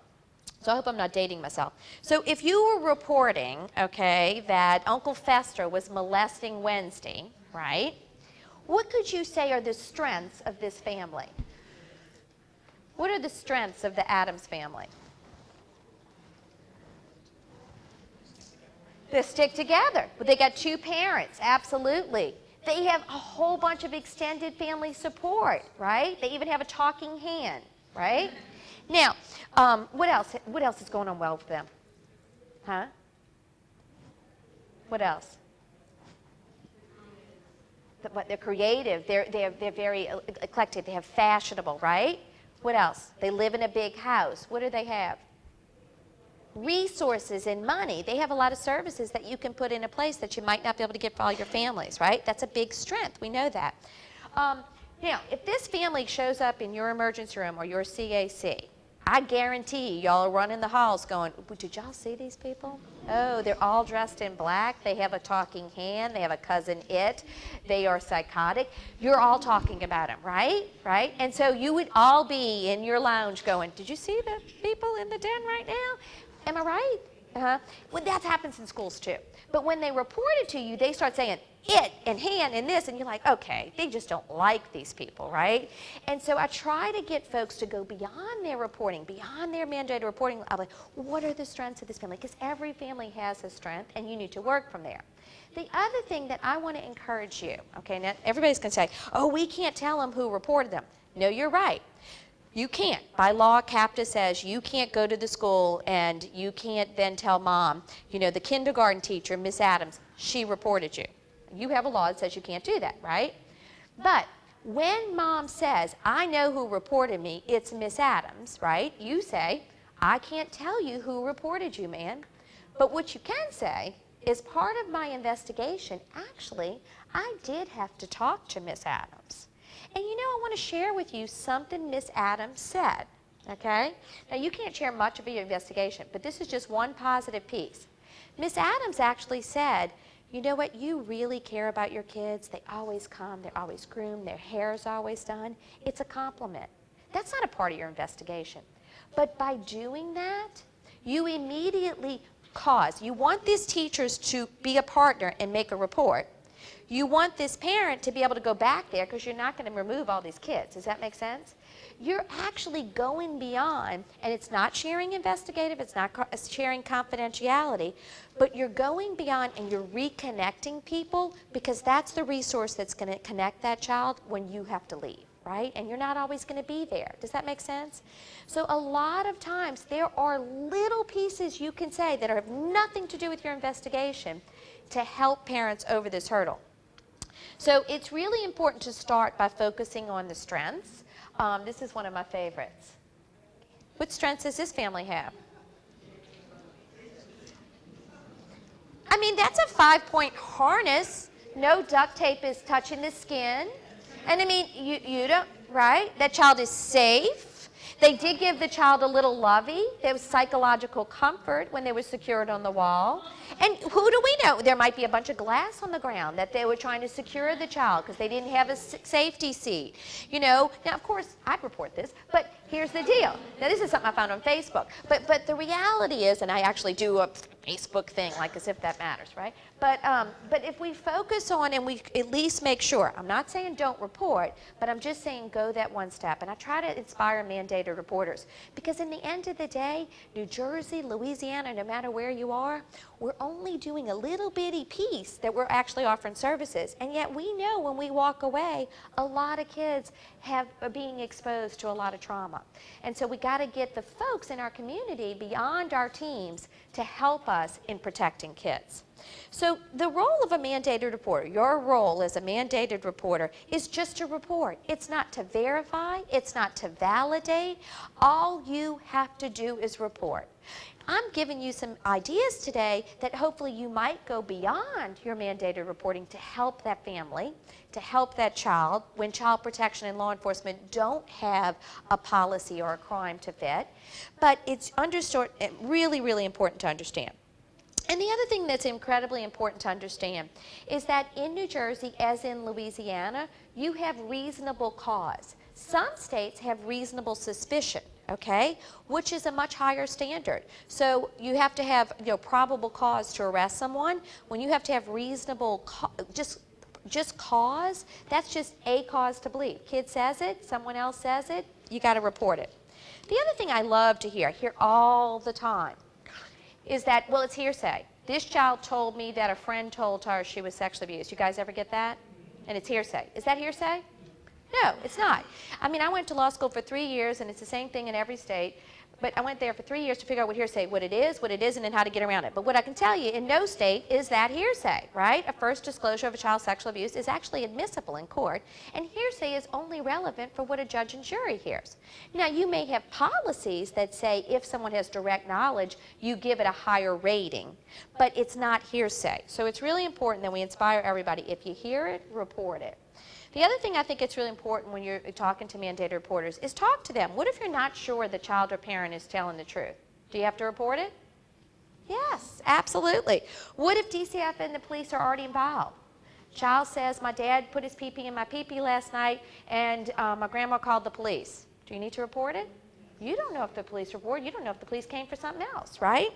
Speaker 1: so I hope I'm not dating myself. So if you were reporting, okay, that Uncle Fester was molesting Wednesday, right? What could you say are the strengths of this family? What are the strengths of the Adams family? They stick together. But they got two parents, absolutely. They have a whole bunch of extended family support, right? They even have a talking hand, right? Now, what else? What else is going on well for them? Huh? What else? But they're creative, they're very eclectic, they have fashionable, right? What else? They live in a big house. What do they have? Resources and money. They have a lot of services that you can put in a place that you might not be able to get for all your families, right? That's a big strength. We know that. Now, if this family shows up in your emergency room or your CAC, I guarantee y'all are running the halls going, did y'all see these people? Oh, they're all dressed in black. They have a talking hand. They have a cousin it. They are psychotic. You're all talking about them, right? Right? And so you would all be in your lounge going, did you see the people in the den right now? Am I right? Well, that happens in schools too. But when they report it to you, they start saying it and hand and this, and you're like, okay, they just don't like these people, right? And so I try to get folks to go beyond their reporting, beyond their mandated reporting. I'm like, what are the strengths of this family? Because every family has a strength, and you need to work from there. The other thing that I want to encourage you, okay, now everybody's going to say, oh, we can't tell them who reported them. No, you're right. You can't. By law, CAPTA says you can't go to the school and you can't then tell mom, you know, the kindergarten teacher, Miss Adams, she reported you. You have a law that says you can't do that, right? But when mom says, I know who reported me, it's Miss Adams, right? You say, I can't tell you who reported you, man. But what you can say is part of my investigation, actually, I did have to talk to Miss Adams. And you know, I want to share with you something Miss Adams said, okay? Now, you can't share much of your investigation, but this is just one positive piece. Miss Adams actually said, you know what, you really care about your kids. They always come, they're always groomed, their hair's always done. It's a compliment. That's not a part of your investigation. But by doing that, you immediately cause, you want these teachers to be a partner and make a report. You want this parent to be able to go back there because you're not going to remove all these kids. Does that make sense? You're actually going beyond, and it's not sharing investigative, it's not sharing confidentiality, but you're going beyond and you're reconnecting people because that's the resource that's going to connect that child when you have to leave, right? And you're not always going to be there. Does that make sense? So a lot of times there are little pieces you can say that have nothing to do with your investigation to help parents over this hurdle. So it's really important to start by focusing on the strengths. This is one of my favorites. What strengths does this family have? I mean, that's a 5-point harness. No duct tape is touching the skin. And I mean, you don't, right? That child is safe. They did give the child a little lovey. There was psychological comfort when they were secured on the wall. And who do we know? There might be a bunch of glass on the ground that they were trying to secure the child because they didn't have a safety seat. You know, now of course I'd report this, but here's the deal. Now this is something I found on Facebook. But the reality is, and I actually do a Facebook thing, like as if that matters, right? But if we focus on and we at least make sure, I'm not saying don't report, but I'm just saying go that one step. And I try to inspire mandated reporters because in the end of the day, New Jersey, Louisiana, no matter where you are, we're only doing a little bitty piece that we're actually offering services. And yet we know when we walk away, a lot of kids are being exposed to a lot of trauma. And so we got to get the folks in our community beyond our teams to help us in protecting kids. So the role of a mandated reporter, your role as a mandated reporter, is just to report. It's not to verify. It's not to validate. All you have to do is report. I'm giving you some ideas today that hopefully you might go beyond your mandated reporting to help that family, to help that child when child protection and law enforcement don't have a policy or a crime to fit. But it's really, really important to understand. And the other thing that's incredibly important to understand is that in New Jersey, as in Louisiana, you have reasonable cause. Some states have reasonable suspicion, okay, which is a much higher standard. So you have to have, probable cause to arrest someone. When you have to have reasonable, just cause, that's just a cause to believe. Kid says it, someone else says it, you got to report it. The other thing I love to hear, I hear all the time, is that, well, it's hearsay. This child told me that a friend told her she was sexually abused. You guys ever get that? And it's hearsay. Is that hearsay? No, it's not. I mean, I went to law school for 3 years, and it's the same thing in every state. But I went there for 3 years to figure out what hearsay, what it is, what it isn't, and how to get around it. But what I can tell you, in no state is that hearsay, right? A first disclosure of a child's sexual abuse is actually admissible in court, and hearsay is only relevant for what a judge and jury hears. Now, you may have policies that say if someone has direct knowledge, you give it a higher rating, but it's not hearsay. So it's really important that we inspire everybody. If you hear it, report it. The other thing I think it's really important when you're talking to mandated reporters is talk to them. What if you're not sure the child or parent is telling the truth? Do you have to report it? Yes, absolutely. What if DCF and the police are already involved? Child says, my dad put his pee-pee in my pee-pee last night and my grandma called the police. Do you need to report it? You don't know if the police reported. You don't know if the police came for something else, right?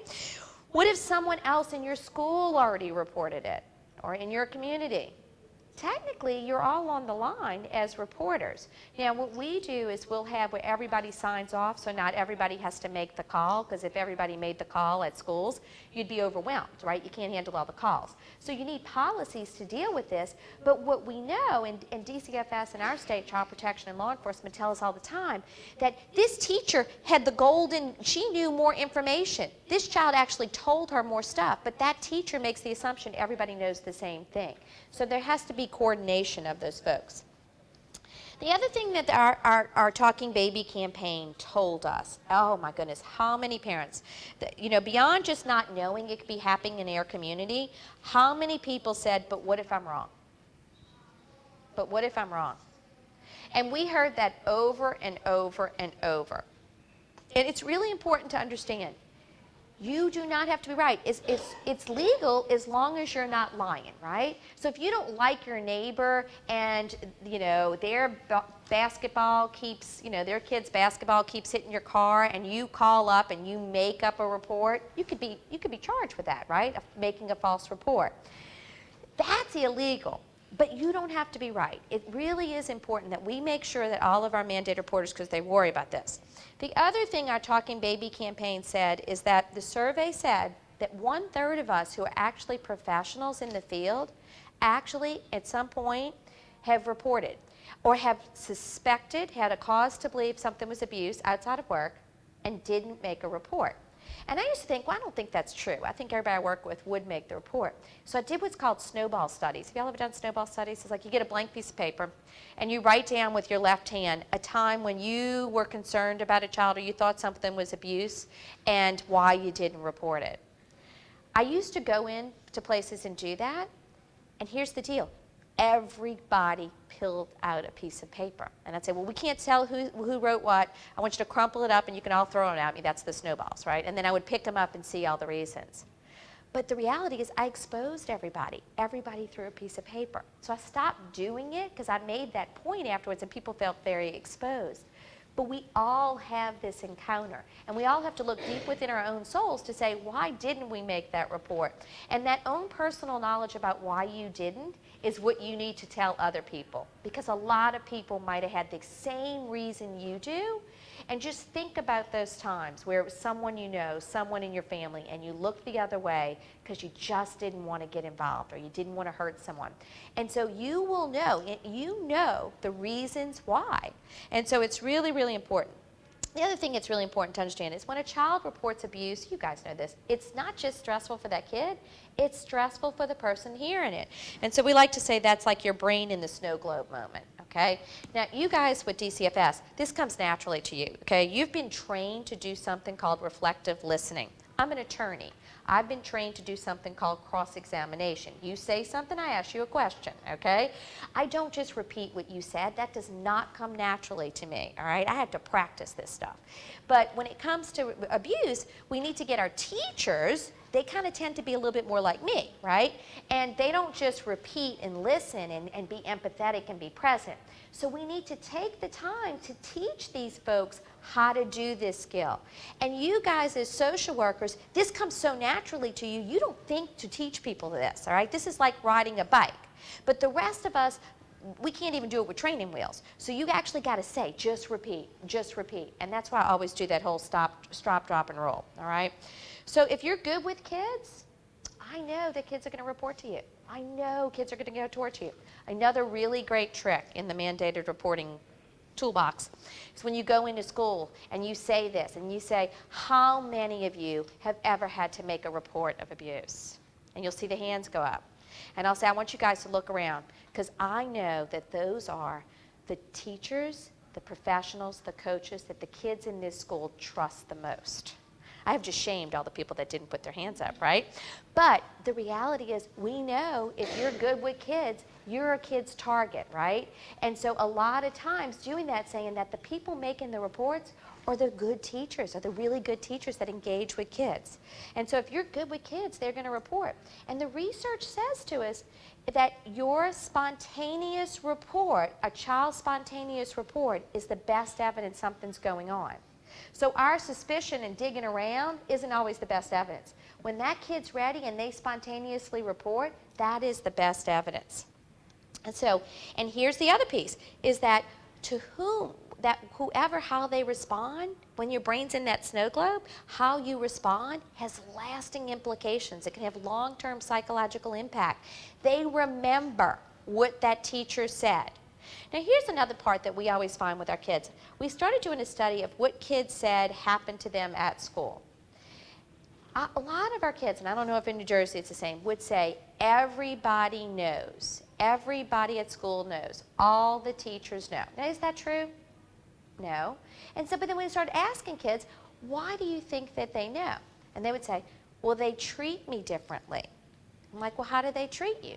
Speaker 1: What if someone else in your school already reported it or in your community? Technically, you're all on the line as reporters. Now, what we do is we'll have where everybody signs off, so not everybody has to make the call, because if everybody made the call at schools, you'd be overwhelmed, right? You can't handle all the calls. So you need policies to deal with this, but what we know, and DCFS in our state, Child Protection and Law Enforcement, tell us all the time, that this teacher had the golden, she knew more information. This child actually told her more stuff, but that teacher makes the assumption everybody knows the same thing. So there has to be coordination of those folks. The other thing that our Talking Baby campaign told us, oh my goodness, how many parents, beyond just not knowing it could be happening in their community, how many people said, but what if I'm wrong? But what if I'm wrong? And we heard that over and over and over. And it's really important to understand. You do not have to be right. It's legal as long as you're not lying, right? So if you don't like your neighbor and, their basketball keeps, their kid's basketball keeps hitting your car and you call up and you make up a report, you could be charged with that, right? Of making a false report. That's illegal. But you don't have to be right. It really is important that we make sure that all of our mandated reporters, because they worry about this. The other thing our Talking Baby campaign said is that the survey said that 1/3 of us who are actually professionals in the field actually at some point have reported or have suspected, had a cause to believe something was abuse outside of work and didn't make a report. And I used to think, well, I don't think that's true. I think everybody I work with would make the report. So I did what's called snowball studies. Have y'all ever done snowball studies? It's like you get a blank piece of paper and you write down with your left hand a time when you were concerned about a child or you thought something was abuse and why you didn't report it. I used to go in to places and do that, and here's the deal. Everybody pulled out a piece of paper. And I'd say, well, we can't tell who wrote what. I want you to crumple it up and you can all throw it at me. That's the snowballs, right? And then I would pick them up and see all the reasons. But the reality is I exposed everybody. Everybody threw a piece of paper. So I stopped doing it because I made that point afterwards and people felt very exposed. But we all have this encounter, and we all have to look deep within our own souls to say, why didn't we make that report? And that own personal knowledge about why you didn't is what you need to tell other people, because a lot of people might have had the same reason you do. And just think about those times where it was someone you know, someone in your family, and you looked the other way because you just didn't want to get involved or you didn't want to hurt someone. And so you will know, you know the reasons why. And so it's really, really important. The other thing that's really important to understand is when a child reports abuse, you guys know this, it's not just stressful for that kid, it's stressful for the person hearing it. And so we like to say that's like your brain in the snow globe moment. Okay? Now, you guys with DCFS, this comes naturally to you. Okay? You've been trained to do something called reflective listening. I'm an attorney. I've been trained to do something called cross-examination. You say something, I ask you a question. Okay? I don't just repeat what you said. That does not come naturally to me. All right? I had to practice this stuff. But when it comes to abuse, we need to get our teachers. They kind of tend to be a little bit more like me, right? And they don't just repeat and listen and be empathetic and be present. So we need to take the time to teach these folks how to do this skill. And you guys as social workers, this comes so naturally to you, you don't think to teach people this, all right? This is like riding a bike. But the rest of us, we can't even do it with training wheels. So you actually got to say, just repeat, just repeat. And that's why I always do that whole stop, drop, and roll, all right? So if you're good with kids, I know that kids are going to report to you. I know kids are going to go toward you. Another really great trick in the mandated reporting toolbox is when you go into school and you say this and you say, how many of you have ever had to make a report of abuse? And you'll see the hands go up. And I'll say, I want you guys to look around because I know that those are the teachers, the professionals, the coaches that the kids in this school trust the most. I have just shamed all the people that didn't put their hands up, right? But the reality is we know if you're good with kids, you're a kid's target, right? And so a lot of times doing that, saying that the people making the reports are the good teachers, are the really good teachers that engage with kids. And so if you're good with kids, they're going to report. And the research says to us that your spontaneous report, a child's spontaneous report, is the best evidence something's going on. So our suspicion and digging around isn't always the best evidence. When that kid's ready and they spontaneously report, that is the best evidence. And so, and here's the other piece, is that to whom, that whoever, how they respond, when your brain's in that snow globe, how you respond has lasting implications. It can have long-term psychological impact. They remember what that teacher said. Now here's another part that we always find with our kids. We started doing a study of what kids said happened to them at school. A lot of our kids, and I don't know if in New Jersey it's the same, would say everybody knows. Everybody at school knows. All the teachers know. Now is that true? No. And so, but then we started asking kids, why do you think that they know? And they would say, well, they treat me differently. I'm like, well, how do they treat you?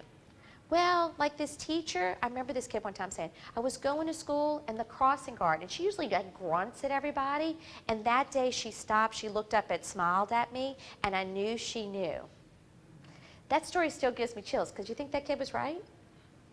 Speaker 1: Well, like this teacher, I remember this kid one time saying, I was going to school and the crossing guard, and she usually got grunts at everybody, and that day she stopped, she looked up and smiled at me, and I knew she knew. That story still gives me chills, because you think that kid was right?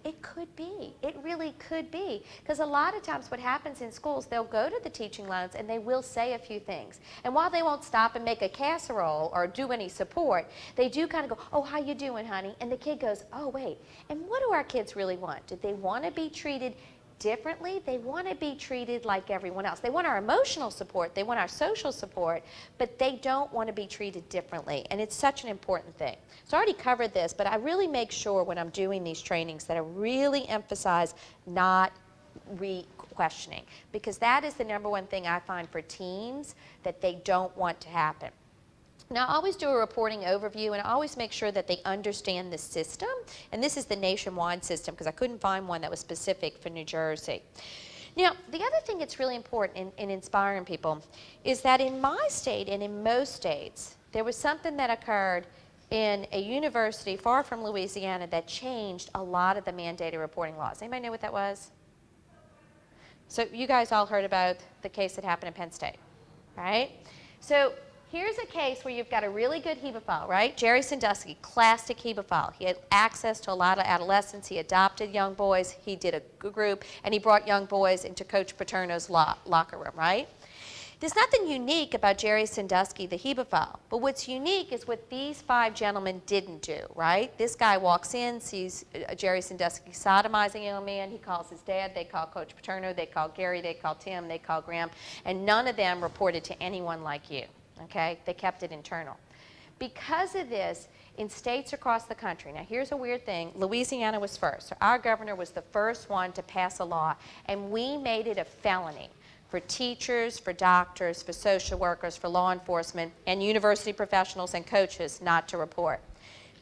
Speaker 1: It could be. It really could be. Because a lot of times what happens in schools, they'll go to the teaching lounge and they will say a few things. And while they won't stop and make a casserole or do any support, they do kind of go, oh, how you doing, honey? And the kid goes, oh, wait. And what do our kids really want? Do they want to be treated differently? They want to be treated like everyone else. They want our emotional support, they want our social support, but they don't want to be treated differently. And it's such an important thing. So I already covered this, but I really make sure when I'm doing these trainings that I really emphasize not re-questioning, because that is the #1 thing I find for teens that they don't want to happen. Now, I always do a reporting overview, and I always make sure that they understand the system. And this is the nationwide system, because I couldn't find one that was specific for New Jersey. Now, the other thing that's really important in inspiring people is that in my state and in most states, there was something that occurred in a university far from Louisiana that changed a lot of the mandated reporting laws. Anybody know what that was? So you guys all heard about the case that happened in Penn State, right? So here's a case where you've got a really good hemophile, right? Jerry Sandusky, classic hemophile. He had access to a lot of adolescents. He adopted young boys. He did a group, and he brought young boys into Coach Paterno's locker room, right? There's nothing unique about Jerry Sandusky, the hemophile. But what's unique is what these 5 gentlemen didn't do, right? This guy walks in, sees Jerry Sandusky sodomizing a young man. He calls his dad. They call Coach Paterno. They call Gary. They call Tim. They call Graham. And none of them reported to anyone like you. Okay, they kept it internal. Because of this, in states across the country, now here's a weird thing, Louisiana was first. So our governor was the first one to pass a law, and we made it a felony for teachers, for doctors, for social workers, for law enforcement, and university professionals and coaches not to report.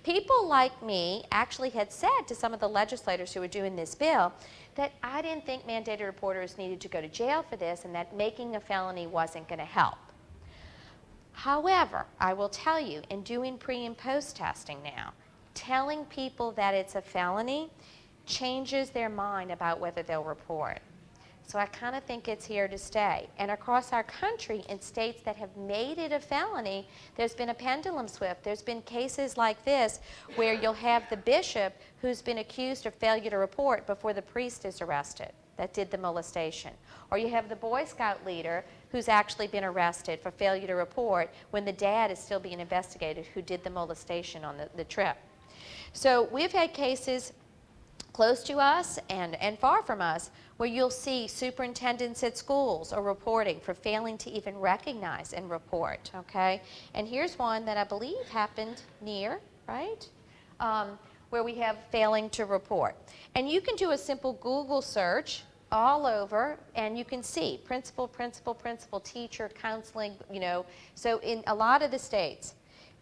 Speaker 1: People like me actually had said to some of the legislators who were doing this bill that I didn't think mandated reporters needed to go to jail for this, and that making a felony wasn't going to help. However, I will tell you, in doing pre and post testing now, telling people that it's a felony changes their mind about whether they'll report. So I kind of think it's here to stay. And across our country, in states that have made it a felony, there's been a pendulum shift. There's been cases like this where you'll have the bishop who's been accused of failure to report before the priest is arrested that did the molestation. Or you have the Boy Scout leader who's actually been arrested for failure to report when the dad is still being investigated who did the molestation on the trip. So we've had cases close to us and far from us where you'll see superintendents at schools are reporting for failing to even recognize and report, okay? And here's one that I believe happened near, right? Where we have failing to report. And you can do a simple Google search all over, and you can see principal, principal, principal, teacher, counseling, you know, so in a lot of the states.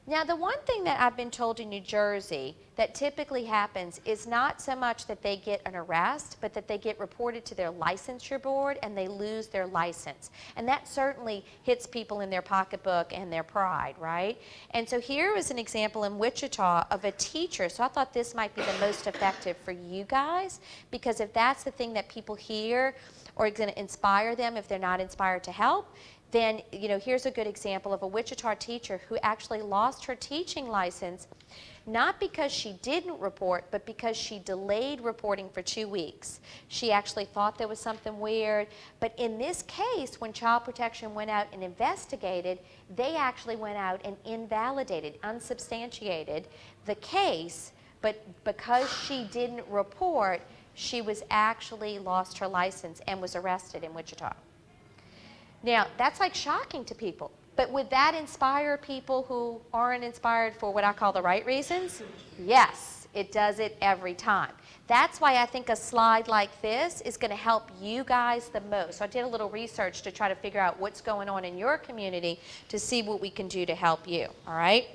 Speaker 1: Now, the one thing that I've been told in New Jersey that typically happens is not so much that they get an arrest, but that they get reported to their licensure board and they lose their license. And that certainly hits people in their pocketbook and their pride, right? And so here is an example in Wichita of a teacher. So I thought this might be the most effective for you guys, because if that's the thing that people hear or is going to inspire them if they're not inspired to help, then, you know, here's a good example of a Wichita teacher who actually lost her teaching license, not because she didn't report, but because she delayed reporting for 2 weeks. She actually thought there was something weird, but in this case, when Child Protection went out and investigated, they actually went out and invalidated, unsubstantiated the case, but because she didn't report, she was actually lost her license and was arrested in Wichita. Now, that's like shocking to people, but would that inspire people who aren't inspired for what I call the right reasons? Yes, it does it every time. That's why I think a slide like this is going to help you guys the most. So I did a little research to try to figure out what's going on in your community to see what we can do to help you, all right?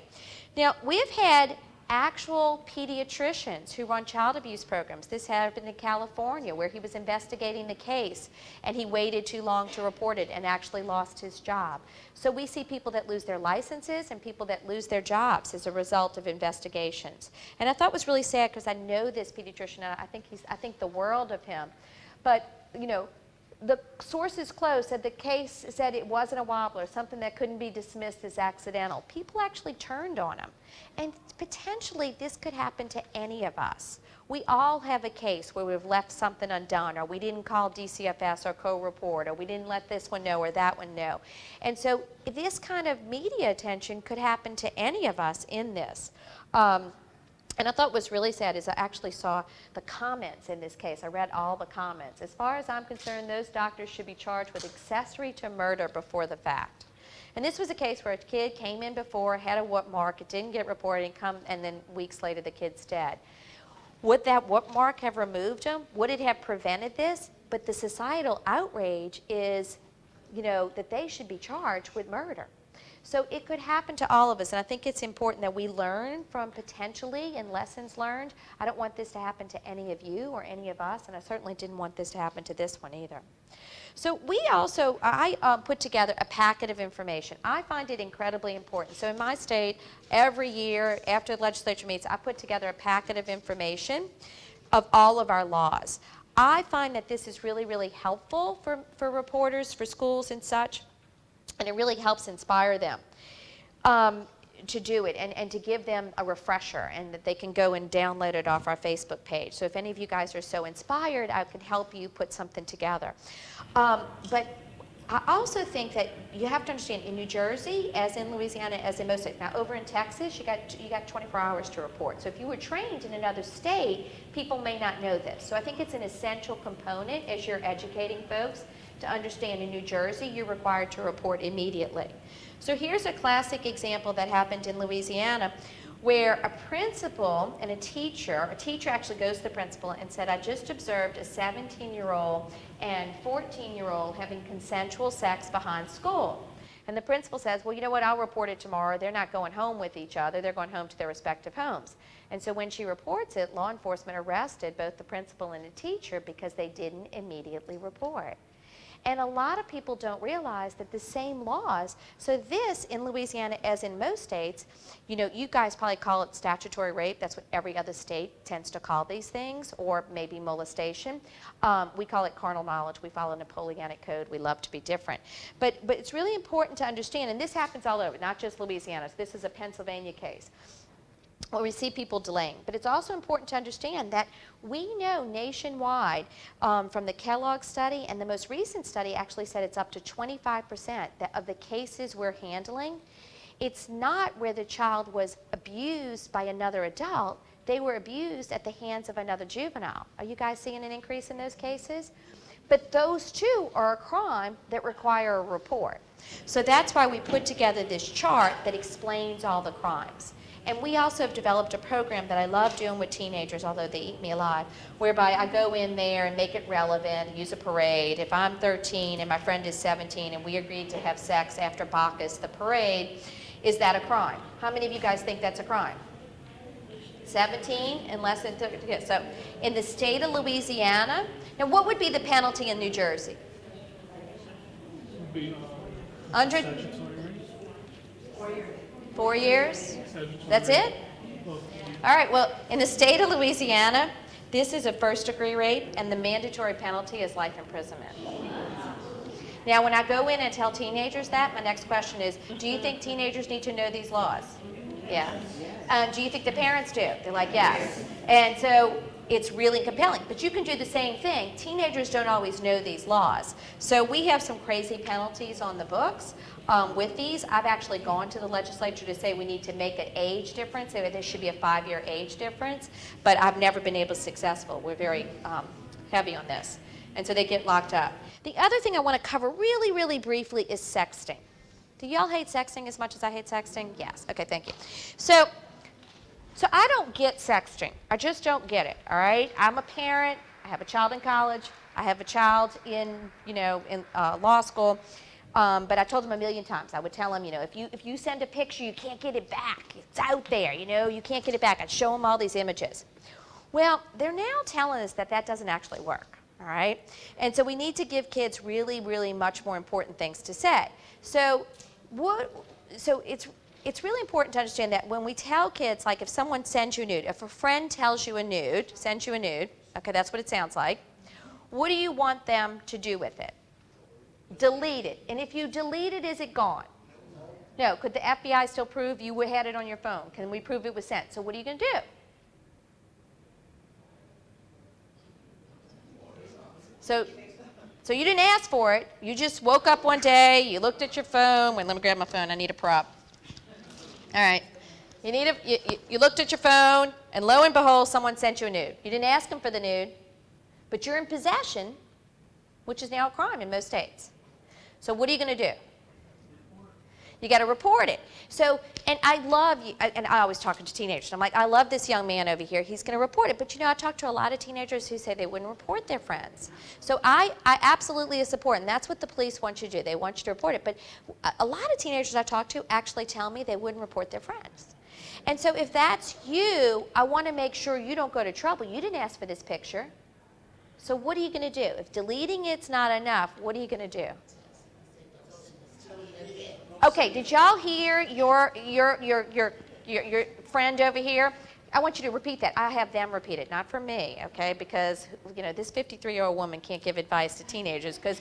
Speaker 1: Now, we've had actual pediatricians who run child abuse programs. This happened in California where he was investigating the case and he waited too long to report it and actually lost his job. So we see people that lose their licenses and people that lose their jobs as a result of investigations. And I thought it was really sad because I know this pediatrician and I think the world of him. But, you know, the sources close said the case said it wasn't a wobbler, something that couldn't be dismissed as accidental. People actually turned on him. And potentially this could happen to any of us. We all have a case where we've left something undone, or we didn't call DCFS or co-report, or we didn't let this one know or that one know. And so this kind of media attention could happen to any of us in this. And I thought what was really sad is I actually saw the comments in this case. I read all the comments. As far as I'm concerned, those doctors should be charged with accessory to murder before the fact. And this was a case where a kid came in before, had a whoop mark, it didn't get reported, and then weeks later the kid's dead. Would that whoop mark have removed him? Would it have prevented this? But the societal outrage is, you know, that they should be charged with murder. So it could happen to all of us, and I think it's important that we learn from potentially and lessons learned. I don't want this to happen to any of you or any of us, and I certainly didn't want this to happen to this one either. So I put together a packet of information. I find it incredibly important. So in my state, every year after the legislature meets, I put together a packet of information of all of our laws. I find that this is really, really helpful for reporters, for schools and such. And it really helps inspire them to do it and to give them a refresher, and that they can go and download it off our Facebook page. So if any of you guys are so inspired, I can help you put something together. But I also think that you have to understand, in New Jersey, as in Louisiana, as in most states, now over in Texas, you got 24 hours to report. So if you were trained in another state, people may not know this. So I think it's an essential component as you're educating folks to understand. In New Jersey, you're required to report immediately. So here's a classic example that happened in Louisiana, where a principal and a teacher actually goes to the principal and said, I just observed a 17-year-old and 14-year-old having consensual sex behind school. And the principal says, well, you know what, I'll report it tomorrow. They're not going home with each other. They're going home to their respective homes. And so when she reports it, law enforcement arrested both the principal and the teacher because they didn't immediately report. And a lot of people don't realize that the same laws, so this in Louisiana, as in most states, you know, you guys probably call it statutory rape. That's what every other state tends to call these things, or maybe molestation. We call it carnal knowledge. We follow Napoleonic code. We love to be different. But it's really important to understand, and this happens all over, not just Louisiana. So this is a Pennsylvania case, where we see people delaying. But it's also important to understand that we know nationwide from the Kellogg study, and the most recent study actually said it's up to 25% of the cases we're handling. It's not where the child was abused by another adult. They were abused at the hands of another juvenile. Are you guys seeing an increase in those cases? But those two are a crime that require a report. So that's why we put together this chart that explains all the crimes. And we also have developed a program that I love doing with teenagers, although they eat me alive, whereby I go in there and make it relevant, use a parade. If I'm 13 and my friend is 17 and we agreed to have sex after Bacchus, the parade, is that a crime? How many of you guys think that's a crime? 17 and less than 30. So in the state of Louisiana, now what would be the penalty in New Jersey?
Speaker 2: Would be,
Speaker 1: 100? 4 years? That's it? All right, well, in the state of Louisiana, this is a first-degree rape, and the mandatory penalty is life imprisonment. Now, when I go in and tell teenagers that, my next question is, do you think teenagers need to know these laws? Yeah. Do you think the parents do? They're like, yes. And so it's really compelling. But you can do the same thing. Teenagers don't always know these laws. So we have some crazy penalties on the books with these. I've actually gone to the legislature to say we need to make an age difference. There should be a 5-year age difference. But I've never been able to be successful. We're very heavy on this. And so they get locked up. The other thing I want to cover really, really briefly is sexting. Do y'all hate sexting as much as I hate sexting? Yes. Okay, thank you. So I don't get sexting. I just don't get it, all right? I'm a parent. I have a child in college. I have a child in law school. But I told them a million times. I would tell them, if you send a picture, you can't get it back. It's out there, you can't get it back. I'd show them all these images. Well, they're now telling us that that doesn't actually work, all right? And so we need to give kids really, really much more important things to say. So it's really important to understand that when we tell kids, like if someone sends you a nude, if a friend tells you sends you a nude, okay, that's what it sounds like. What do you want them to do with it? Delete it. And if you delete it, is it gone? No. Could the FBI still prove you had it on your phone? Can we prove it was sent? So what are you going to do? So you didn't ask for it. You just woke up one day, you looked at your phone. Wait, let me grab my phone. I need a prop. All right. You looked at your phone, and lo and behold, someone sent you a nude. You didn't ask them for the nude, but you're in possession, which is now a crime in most states. So what are you going to do? You got to report it. So, and I love you, and I always talk to teenagers. I'm like, I love this young man over here. He's going to report it. But you know, I talk to a lot of teenagers who say they wouldn't report their friends. So I absolutely support, and that's what the police want you to do. They want you to report it. But a lot of teenagers I talk to actually tell me they wouldn't report their friends. And so if that's you, I want to make sure you don't go to trouble. You didn't ask for this picture. So what are you going to do? If deleting it's not enough, what are you going to do? Okay, did y'all hear your friend over here? I want you to repeat that. I have them repeat it, not for me, okay? Because, you know, this 53-year-old woman can't give advice to teenagers because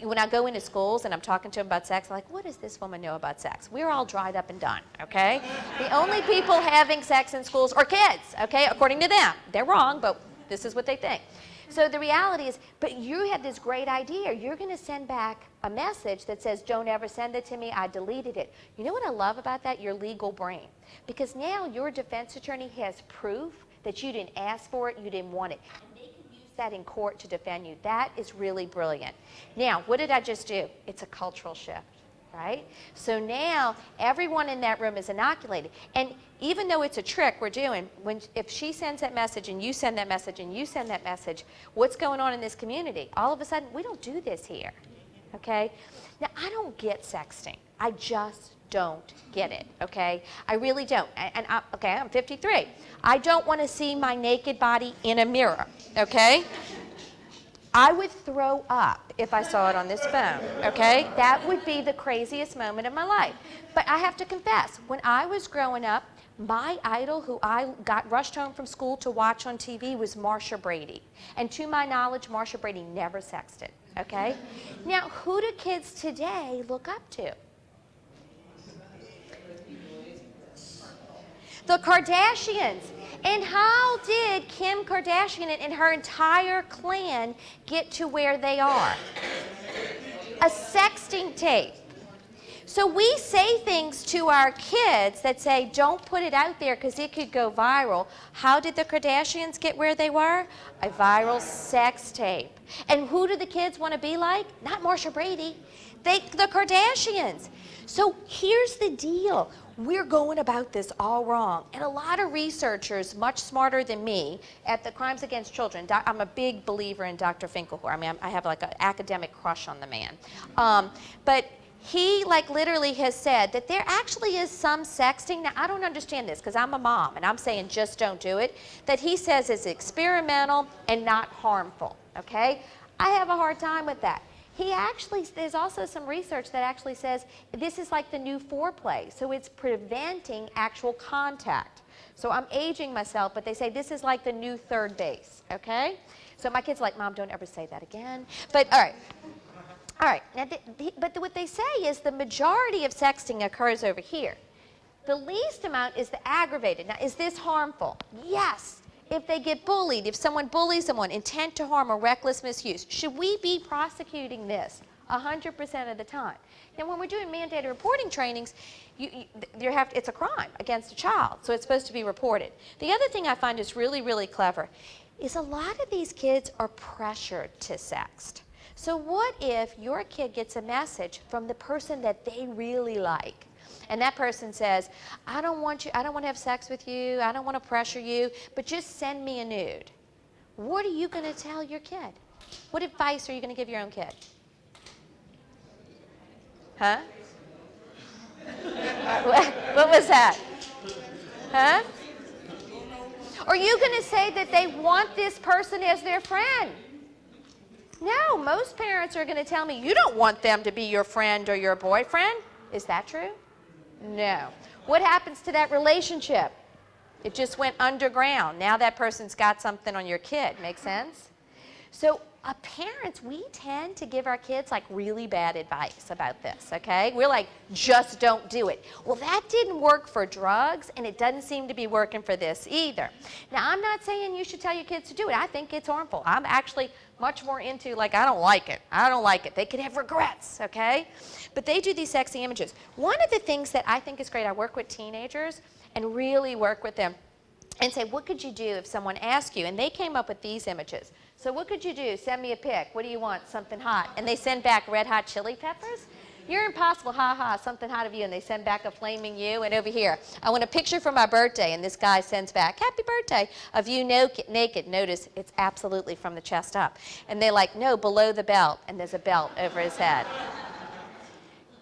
Speaker 1: when I go into schools and I'm talking to them about sex, I'm like, what does this woman know about sex? We're all dried up and done, okay? The only people having sex in schools are kids, okay, according to them. They're wrong, but this is what they think. So the reality is, but you had this great idea. You're going to send back a message that says, don't ever send it to me. I deleted it. You know what I love about that? Your legal brain. Because now your defense attorney has proof that you didn't ask for it, you didn't want it. And they can use that in court to defend you. That is really brilliant. Now, what did I just do? It's a cultural shift, right? So now everyone in that room is inoculated. And even though it's a trick we're doing, if she sends that message and you send that message and you send that message, what's going on in this community? All of a sudden, we don't do this here, okay? Now, I don't get sexting. I just don't get it, okay? I really don't. And I'm 53. I don't want to see my naked body in a mirror, okay? I would throw up if I saw it on this phone, okay? That would be the craziest moment of my life. But I have to confess, when I was growing up, my idol who I got rushed home from school to watch on TV was Marsha Brady. And to my knowledge, Marsha Brady never sexted, okay? Now, who do kids today look up to? The Kardashians. And how did Kim Kardashian and her entire clan get to where they are? A sexting tape. So we say things to our kids that say, don't put it out there because it could go viral. How did the Kardashians get where they were? A viral sex tape. And who do the kids want to be like? Not Marsha Brady. The Kardashians. So here's the deal. We're going about this all wrong. And a lot of researchers, much smarter than me, at the Crimes Against Children, I'm a big believer in Dr. Finkelhor. I mean, I have like an academic crush on the man. But he like literally has said that there actually is some sexting. Now, I don't understand this because I'm a mom and I'm saying just don't do it. That he says is experimental and not harmful, okay? I have a hard time with that. There's also some research that actually says this is like the new foreplay. So it's preventing actual contact. So I'm aging myself, but they say this is like the new third base, okay? So my kids are like, Mom, don't ever say that again. But all right. All right, now but what they say is the majority of sexting occurs over here. The least amount is the aggravated. Now, is this harmful? Yes. If they get bullied, if someone bullies someone, intent to harm or reckless misuse, should we be prosecuting this 100% of the time? Now, when we're doing mandated reporting trainings, it's a crime against a child, so it's supposed to be reported. The other thing I find is really, really clever is a lot of these kids are pressured to sext. So what if your kid gets a message from the person that they really like? And that person says, I don't want to have sex with you, I don't want to pressure you, but just send me a nude. What are you going to tell your kid? What advice are you going to give your own kid? Huh? What was that? Huh? Are you going to say that they want this person as their friend? No, most parents are going to tell me, you don't want them to be your friend or your boyfriend. Is that true? No. What happens to that relationship? It just went underground. Now that person's got something on your kid. Make sense? So parents, we tend to give our kids like really bad advice about this, okay? We're like, just don't do it. Well, that didn't work for drugs, and it doesn't seem to be working for this either. Now, I'm not saying you should tell your kids to do it. I think it's harmful. I'm actually much more into, like, I don't like it. I don't like it. They could have regrets, okay? But they do these sexy images. One of the things that I think is great, I work with teenagers and really work with them and say, what could you do if someone asked you? And they came up with these images. So what could you do? Send me a pic. What do you want? Something hot. And they send back red hot chili peppers. You're impossible. Ha ha. Something hot of you. And they send back a flaming you. And over here, I want a picture for my birthday. And this guy sends back, happy birthday, of you naked. Notice it's absolutely from the chest up. And they're like, no, below the belt. And there's a belt over his head.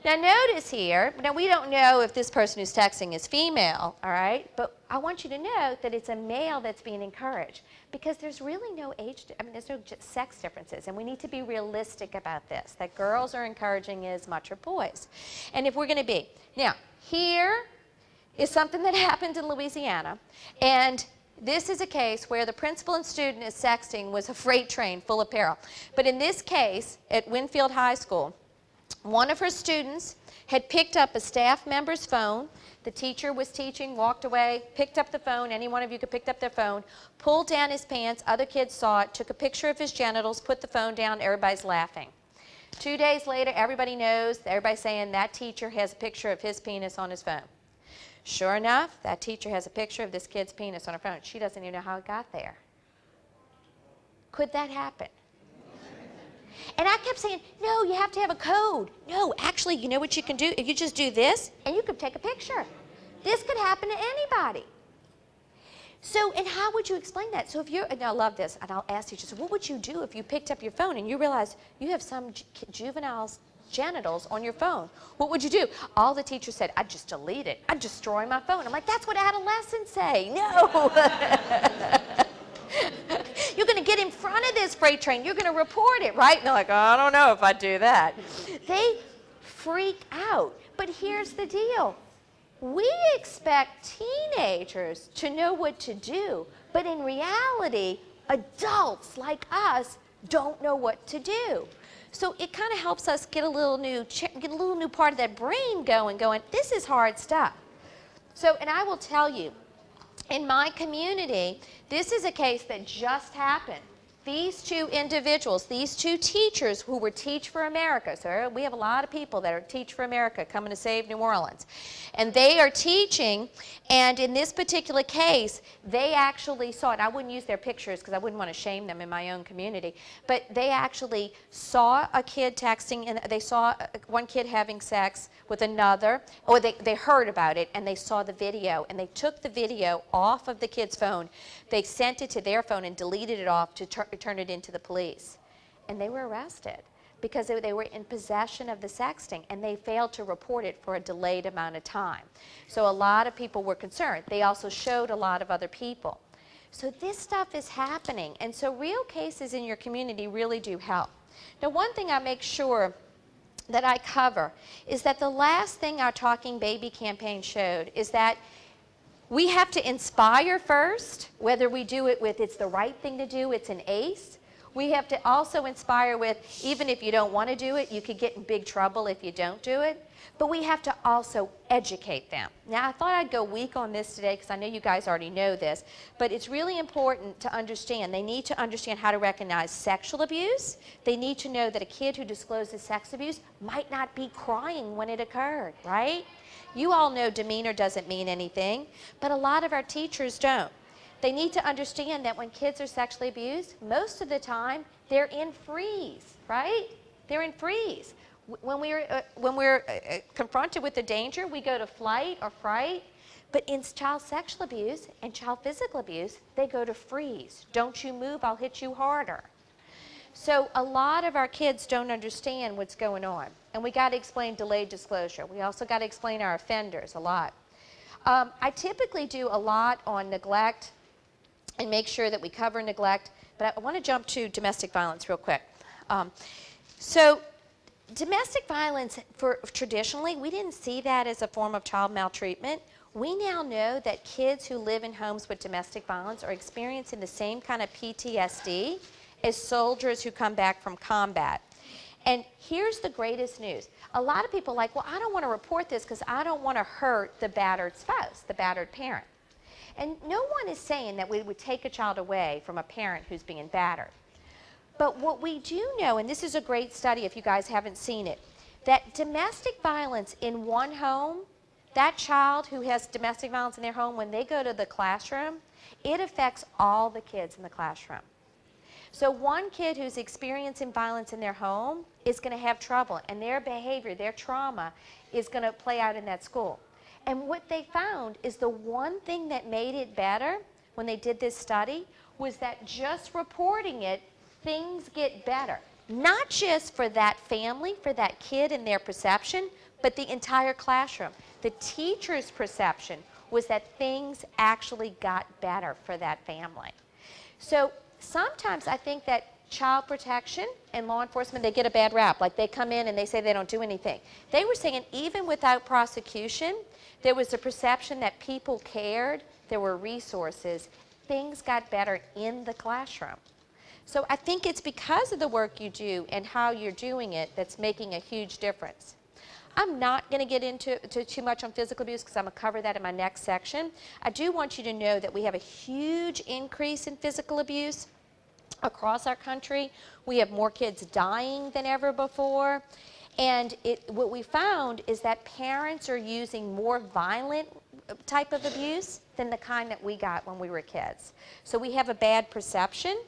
Speaker 1: Now notice here, now we don't know if this person who's texting is female, all right? But I want you to know that it's a male that's being encouraged because there's really no there's no sex differences, and we need to be realistic about this, that girls are encouraging as much as boys. And if we're going to be, now here is something that happened in Louisiana, and this is a case where the principal and student is sexting was a freight train full of peril. But in this case, at Winfield High School, one of her students had picked up a staff member's phone. The teacher was teaching, walked away, picked up the phone. Any one of you could pick up their phone, pulled down his pants. Other kids saw it, took a picture of his genitals, put the phone down. Everybody's laughing. 2 days later, everybody knows, everybody's saying that teacher has a picture of his penis on his phone. Sure enough, that teacher has a picture of this kid's penis on her phone. She doesn't even know how it got there. Could that happen? And I kept saying, no, you have to have a code. No, actually, you know what you can do? If you just do this, and you can take a picture. This could happen to anybody. So, and how would you explain that? So if you're, and I love this, and I'll ask teachers, what would you do if you picked up your phone and you realize you have some juvenile's genitals on your phone? What would you do? All the teachers said, I'd just delete it. I'd destroy my phone. I'm like, that's what adolescents say. No. You're going to get in front of this freight train. You're going to report it, right? And they're like, oh, I don't know if I do that. They freak out. But here's the deal. We expect teenagers to know what to do. But in reality, adults like us don't know what to do. So it kind of helps us get a little new part of that brain going, this is hard stuff. So, and I will tell you, in my community, this is a case that just happened. These two individuals, these two teachers who were Teach for America, so we have a lot of people that are Teach for America coming to save New Orleans. And they are teaching, and in this particular case, they actually saw it. I wouldn't use their pictures because I wouldn't want to shame them in my own community, but they actually saw a kid texting, and they saw one kid having sex with another, or they heard about it, and they saw the video, and they took the video off of the kid's phone. They sent it to their phone and deleted it off to turn it into the police. And they were arrested because they were in possession of the sexting, and they failed to report it for a delayed amount of time. So a lot of people were concerned. They also showed a lot of other people. So this stuff is happening, and so real cases in your community really do help. Now, one thing I make sure that I cover is that the last thing our Talking Baby campaign showed is that we have to inspire first, whether we do it with it's the right thing to do, it's an ACE. We have to also inspire with, even if you don't want to do it, you could get in big trouble if you don't do it. But we have to also educate them. Now, I thought I'd go weak on this today because I know you guys already know this, but it's really important to understand. They need to understand how to recognize sexual abuse. They need to know that a kid who discloses sex abuse might not be crying when it occurred, right? You all know demeanor doesn't mean anything, but a lot of our teachers don't. They need to understand that when kids are sexually abused, most of the time they're in freeze, right? They're in freeze. When we're confronted with the danger, we go to flight or fright. But in child sexual abuse and child physical abuse, they go to freeze. Don't you move, I'll hit you harder. So a lot of our kids don't understand what's going on. And we got to explain delayed disclosure. We also got to explain our offenders a lot. I typically do a lot on neglect and make sure that we cover neglect, but I want to jump to domestic violence real quick. So domestic violence, traditionally, we didn't see that as a form of child maltreatment. We now know that kids who live in homes with domestic violence are experiencing the same kind of PTSD as soldiers who come back from combat. And here's the greatest news. A lot of people are like, well, I don't want to report this because I don't want to hurt the battered spouse, the battered parent. And no one is saying that we would take a child away from a parent who's being battered. But what we do know, and this is a great study if you guys haven't seen it, that domestic violence in one home, that child who has domestic violence in their home, when they go to the classroom, it affects all the kids in the classroom. So one kid who's experiencing violence in their home is going to have trouble, and their behavior, their trauma is going to play out in that school. And what they found is the one thing that made it better when they did this study was that just reporting it, things get better. Not just for that family, for that kid and their perception, but the entire classroom. The teacher's perception was that things actually got better for that family. So sometimes I think that child protection and law enforcement, they get a bad rap. Like they come in and they say they don't do anything. They were saying even without prosecution, there was a perception that people cared, there were resources, things got better in the classroom. So I think it's because of the work you do and how you're doing it that's making a huge difference. I'm not going to get into too much on physical abuse because I'm going to cover that in my next section. I do want you to know that we have a huge increase in physical abuse across our country. We have more kids dying than ever before. And what we found is that parents are using more violent type of abuse than the kind that we got when we were kids. So we have a bad perception,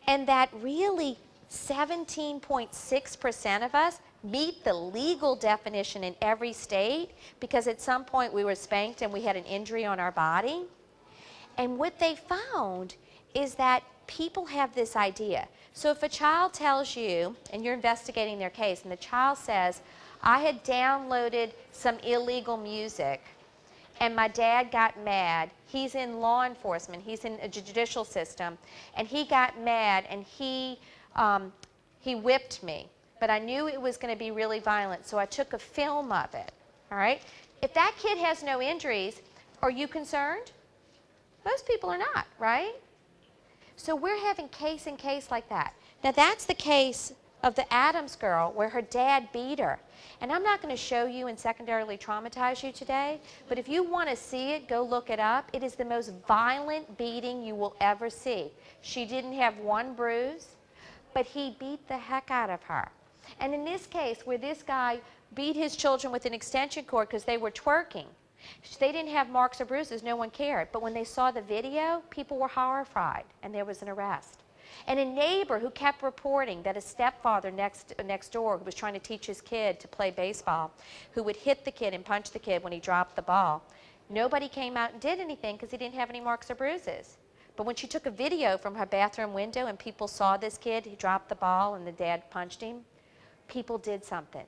Speaker 1: and that really 17.6% of us meet the legal definition in every state because at some point we were spanked and we had an injury on our body. And what they found is that people have this idea. So if a child tells you, and you're investigating their case, and the child says, I had downloaded some illegal music and my dad got mad. He's in law enforcement, he's in a judicial system, and he got mad and he whipped me. But I knew it was going to be really violent, so I took a film of it, all right? If that kid has no injuries, are you concerned? Most people are not, right? So we're having case in case like that. Now that's the case of the Adams girl where her dad beat her. And I'm not going to show you and secondarily traumatize you today, but if you want to see it, go look it up. It is the most violent beating you will ever see. She didn't have one bruise, but he beat the heck out of her. And in this case, where this guy beat his children with an extension cord because they were twerking, they didn't have marks or bruises, no one cared. But when they saw the video, people were horrified, and there was an arrest. And a neighbor who kept reporting that a stepfather next door who was trying to teach his kid to play baseball, who would hit the kid and punch the kid when he dropped the ball, nobody came out and did anything because he didn't have any marks or bruises. But when she took a video from her bathroom window and people saw this kid, he dropped the ball and the dad punched him, people did something.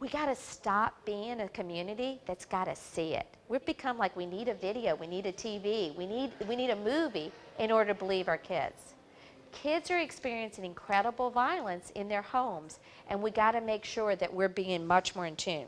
Speaker 1: We got to stop being a community that's got to see it. We've become like we need a video, we need a TV, we need a movie in order to believe our kids. Kids are experiencing incredible violence in their homes, and we got to make sure that we're being much more in tune.